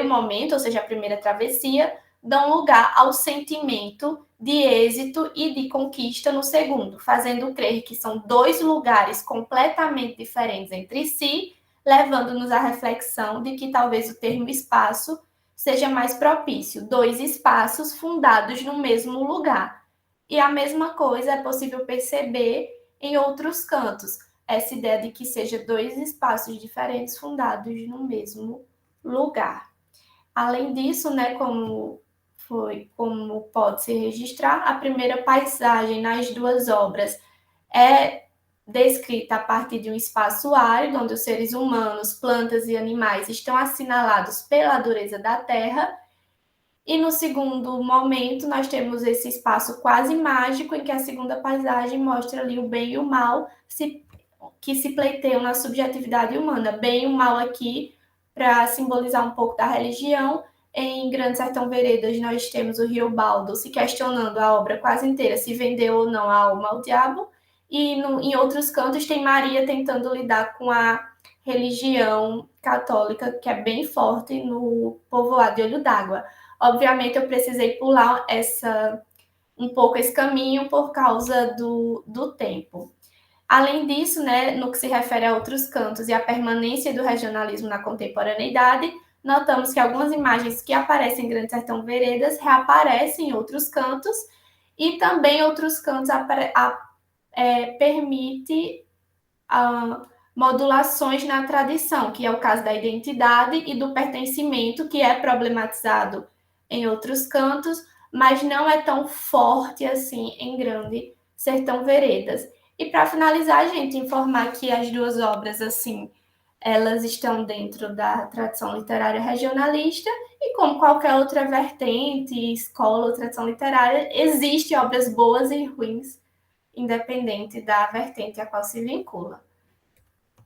momento, ou seja, a primeira travessia, dão lugar ao sentimento de êxito e de conquista no segundo, fazendo crer que são dois lugares completamente diferentes entre si, levando-nos à reflexão de que talvez o termo espaço seja mais propício, dois espaços fundados no mesmo lugar. E a mesma coisa é possível perceber em Outros Cantos, essa ideia de que seja dois espaços diferentes fundados no mesmo lugar. Além disso, né, como pode se registrar, a primeira paisagem nas duas obras é descrita a partir de um espaço árido, onde os seres humanos, plantas e animais estão assinalados pela dureza da terra. E no segundo momento, nós temos esse espaço quase mágico, em que a segunda paisagem mostra ali o bem e o mal que se pleiteiam na subjetividade humana. Bem e o mal aqui, para simbolizar um pouco da religião. Em Grande Sertão Veredas, nós temos o Rio Baldo se questionando a obra quase inteira, se vendeu ou não a alma ao diabo. E em Outros Cantos tem Maria tentando lidar com a religião católica, que é bem forte no povoado de Olho d'Água. Obviamente, eu precisei pular um pouco esse caminho por causa do tempo. Além disso, né, no que se refere a Outros Cantos e a permanência do regionalismo na contemporaneidade, notamos que algumas imagens que aparecem em Grande Sertão Veredas reaparecem em Outros Cantos, e também Outros Cantos permite modulações na tradição, que é o caso da identidade e do pertencimento, que é problematizado em Outros Cantos, mas não é tão forte assim em Grande Sertão Veredas. E para finalizar, gente, informar que as duas obras, assim, elas estão dentro da tradição literária regionalista, e como qualquer outra vertente, escola ou tradição literária, existem obras boas e ruins, independente da vertente a qual se vincula.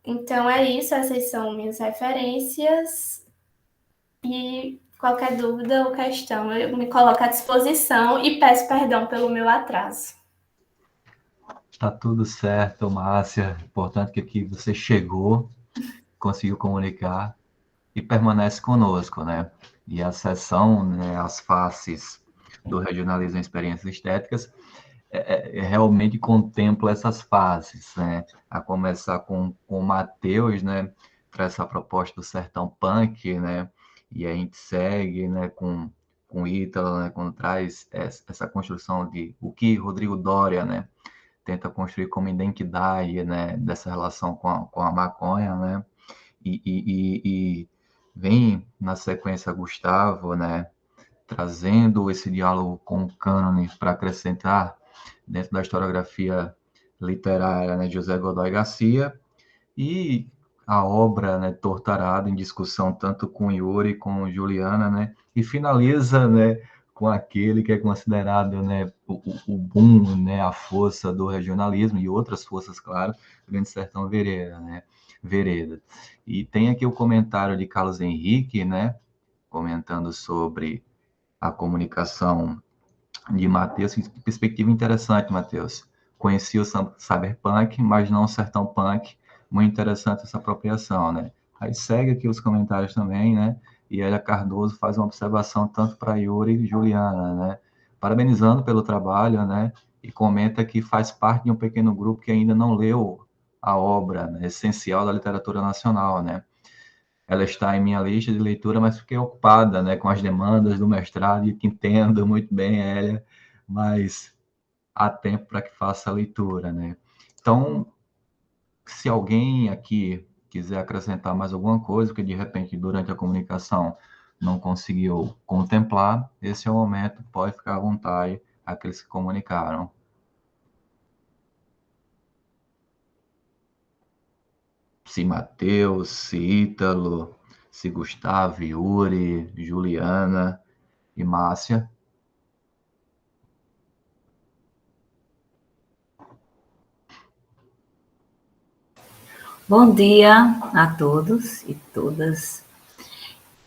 Então é isso, essas são minhas referências, e Qualquer dúvida ou questão, eu me coloco à disposição e peço perdão pelo meu atraso. Tá tudo certo, Márcia. Importante que aqui você chegou, conseguiu comunicar e permanece conosco, né? E a sessão, né, as faces do regionalismo em experiências estéticas, realmente contempla essas fases, né? A começar com o Matheus, né? Traz essa proposta do sertão punk, né? E a gente segue, né? Com o Ítalo, né? Quando traz essa construção de o que Rodrigo Doria, né? Tenta construir como identidade, né? Dessa relação com a maconha, né? E vem na sequência Gustavo, né? Trazendo esse diálogo com o cânone para acrescentar dentro da historiografia literária, né, de José Godoy Garcia, e a obra, né, Torturado, em discussão tanto com Yuri como com Juliana, né, e finaliza, né, com aquele que é considerado, né, o boom, né, a força do regionalismo e outras forças, claro, Grande Sertão Vereda, né, Vereda. E tem aqui o comentário de Carlos Henrique, né, comentando sobre a comunicação de Matheus, que perspectiva interessante, Matheus. Conheci o Cyberpunk, mas não o Sertão Punk. Muito interessante essa apropriação, né? Aí segue aqui os comentários também, né? E Elia Cardoso faz uma observação tanto para Yuri e Juliana, né? Parabenizando pelo trabalho, né? E comenta que faz parte de um pequeno grupo que ainda não leu a obra, né, essencial da literatura nacional, né? Ela está em minha lista de leitura, mas fiquei ocupada, né, com as demandas do mestrado, e que entendo muito bem, Hélia, mas há tempo para que faça a leitura, né? Então, se alguém aqui quiser acrescentar mais alguma coisa, que de repente durante a comunicação não conseguiu contemplar, esse é o momento, pode ficar à vontade, aqueles que comunicaram. Se Matheus, se Ítalo, se Gustavo, Yuri, Juliana e Márcia. Bom dia a todos e todas.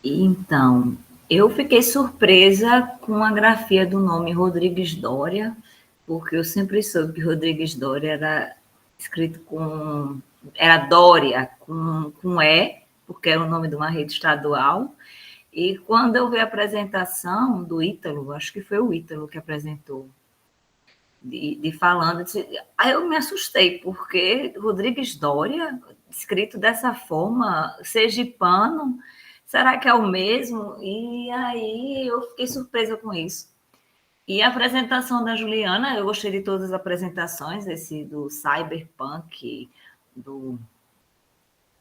Então, eu fiquei surpresa com a grafia do nome Rodrigues Doria, porque eu sempre soube que Rodrigues Doria era escrito com... Era Dória com E, porque era o nome de uma rede estadual. E quando eu vi a apresentação do Ítalo, acho que foi o Ítalo que apresentou, de falando, aí eu me assustei, porque Rodrigues Doria, escrito dessa forma, sergipano, será que é o mesmo? E aí eu fiquei surpresa com isso. E a apresentação da Juliana, eu gostei de todas as apresentações, esse do Cyberpunk,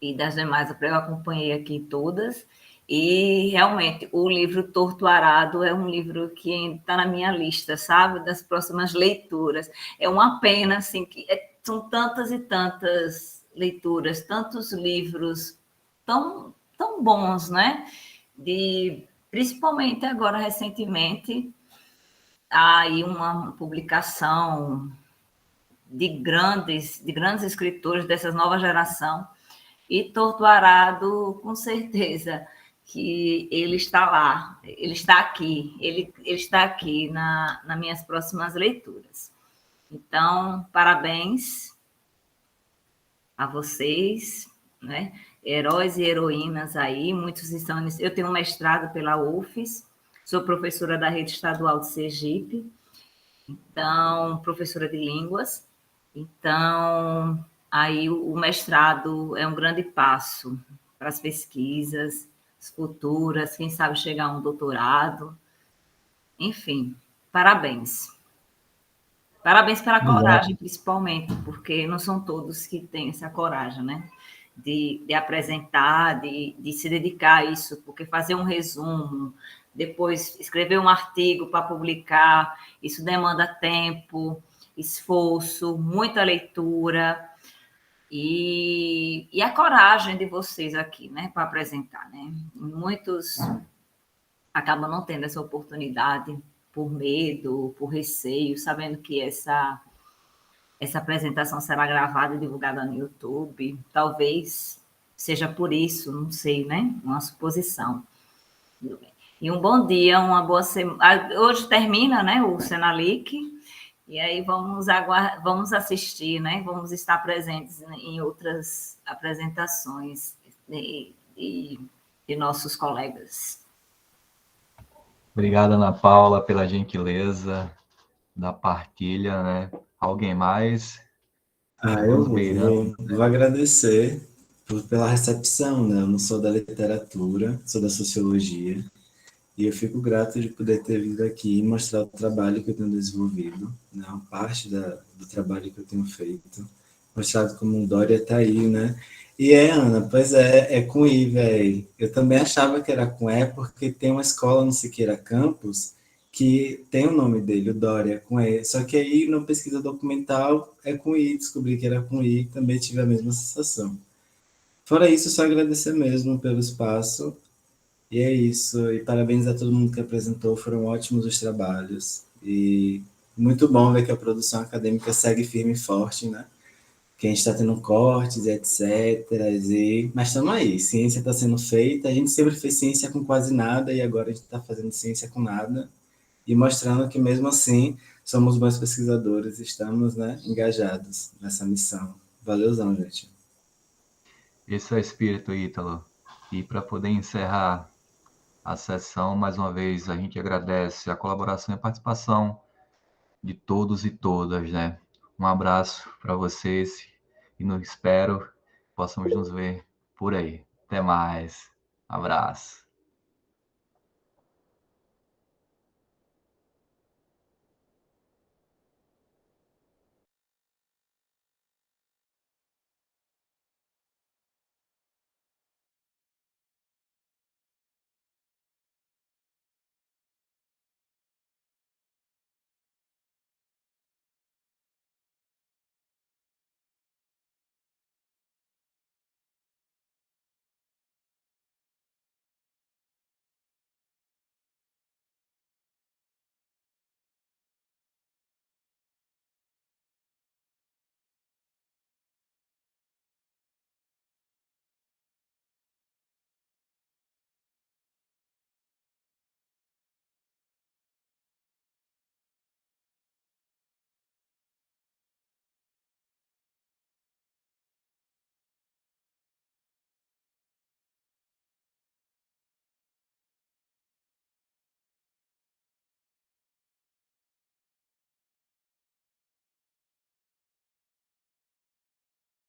e das demais, eu acompanhei aqui todas. E realmente o livro Torto Arado é um livro que está na minha lista, sabe, das próximas leituras. É uma pena assim que são tantas e tantas leituras, tantos livros tão bons, né? Principalmente agora recentemente há aí uma publicação de grandes escritores dessa nova geração, e Torto Arado, com certeza que ele está lá, ele está aqui, ele está aqui nas minhas próximas leituras. Então, parabéns a vocês, né? Heróis e heroínas aí, muitos estão... Eu tenho um mestrado pela UFES, sou professora da Rede Estadual de Sergipe, então, professora de línguas. Então, aí o mestrado é um grande passo para as pesquisas futuras, quem sabe chegar a um doutorado. Enfim, parabéns. Parabéns pela coragem, principalmente, porque não são todos que têm essa coragem, né? De apresentar, de se dedicar a isso, porque fazer um resumo, depois escrever um artigo para publicar, isso demanda tempo, esforço, muita leitura e a coragem de vocês aqui, né, para apresentar, né? Muitos acabam não tendo essa oportunidade por medo, por receio, sabendo que essa apresentação será gravada e divulgada no YouTube. Talvez seja por isso, não sei, né? Uma suposição. E um bom dia, uma boa semana. Hoje termina, né, o Senalic, e aí vamos assistir, né? Vamos estar presentes em outras apresentações de nossos colegas. Obrigado, Ana Paula, pela gentileza da partilha, né? Alguém mais? Eu vou agradecer pela recepção, né? Eu não sou da literatura, sou da sociologia, e eu fico grato de poder ter vindo aqui e mostrar o trabalho que eu tenho desenvolvido, né? Uma parte do trabalho que eu tenho feito, mostrado como o Dória está aí, né? E Ana, pois é com I, velho. Eu também achava que era com E, porque tem uma escola no Siqueira Campus que tem o nome dele, o Dória, com E. Só que aí, na pesquisa documental, é com I. Descobri que era com I, também tive a mesma sensação. Fora isso, só agradecer mesmo pelo espaço. E é isso. E parabéns a todo mundo que apresentou. Foram ótimos os trabalhos. E muito bom ver que a produção acadêmica segue firme e forte, né? Que a gente está tendo cortes, etc. Mas estamos aí. Ciência está sendo feita. A gente sempre fez ciência com quase nada e agora a gente está fazendo ciência com nada. E mostrando que, mesmo assim, somos bons pesquisadores e estamos, né, engajados nessa missão. Valeuzão, gente. Esse é o espírito, Ítalo. E para poder encerrar a sessão, mais uma vez, a gente agradece a colaboração e a participação de todos e todas, né? Um abraço para vocês e espero que possamos nos ver por aí. Até mais. Abraço.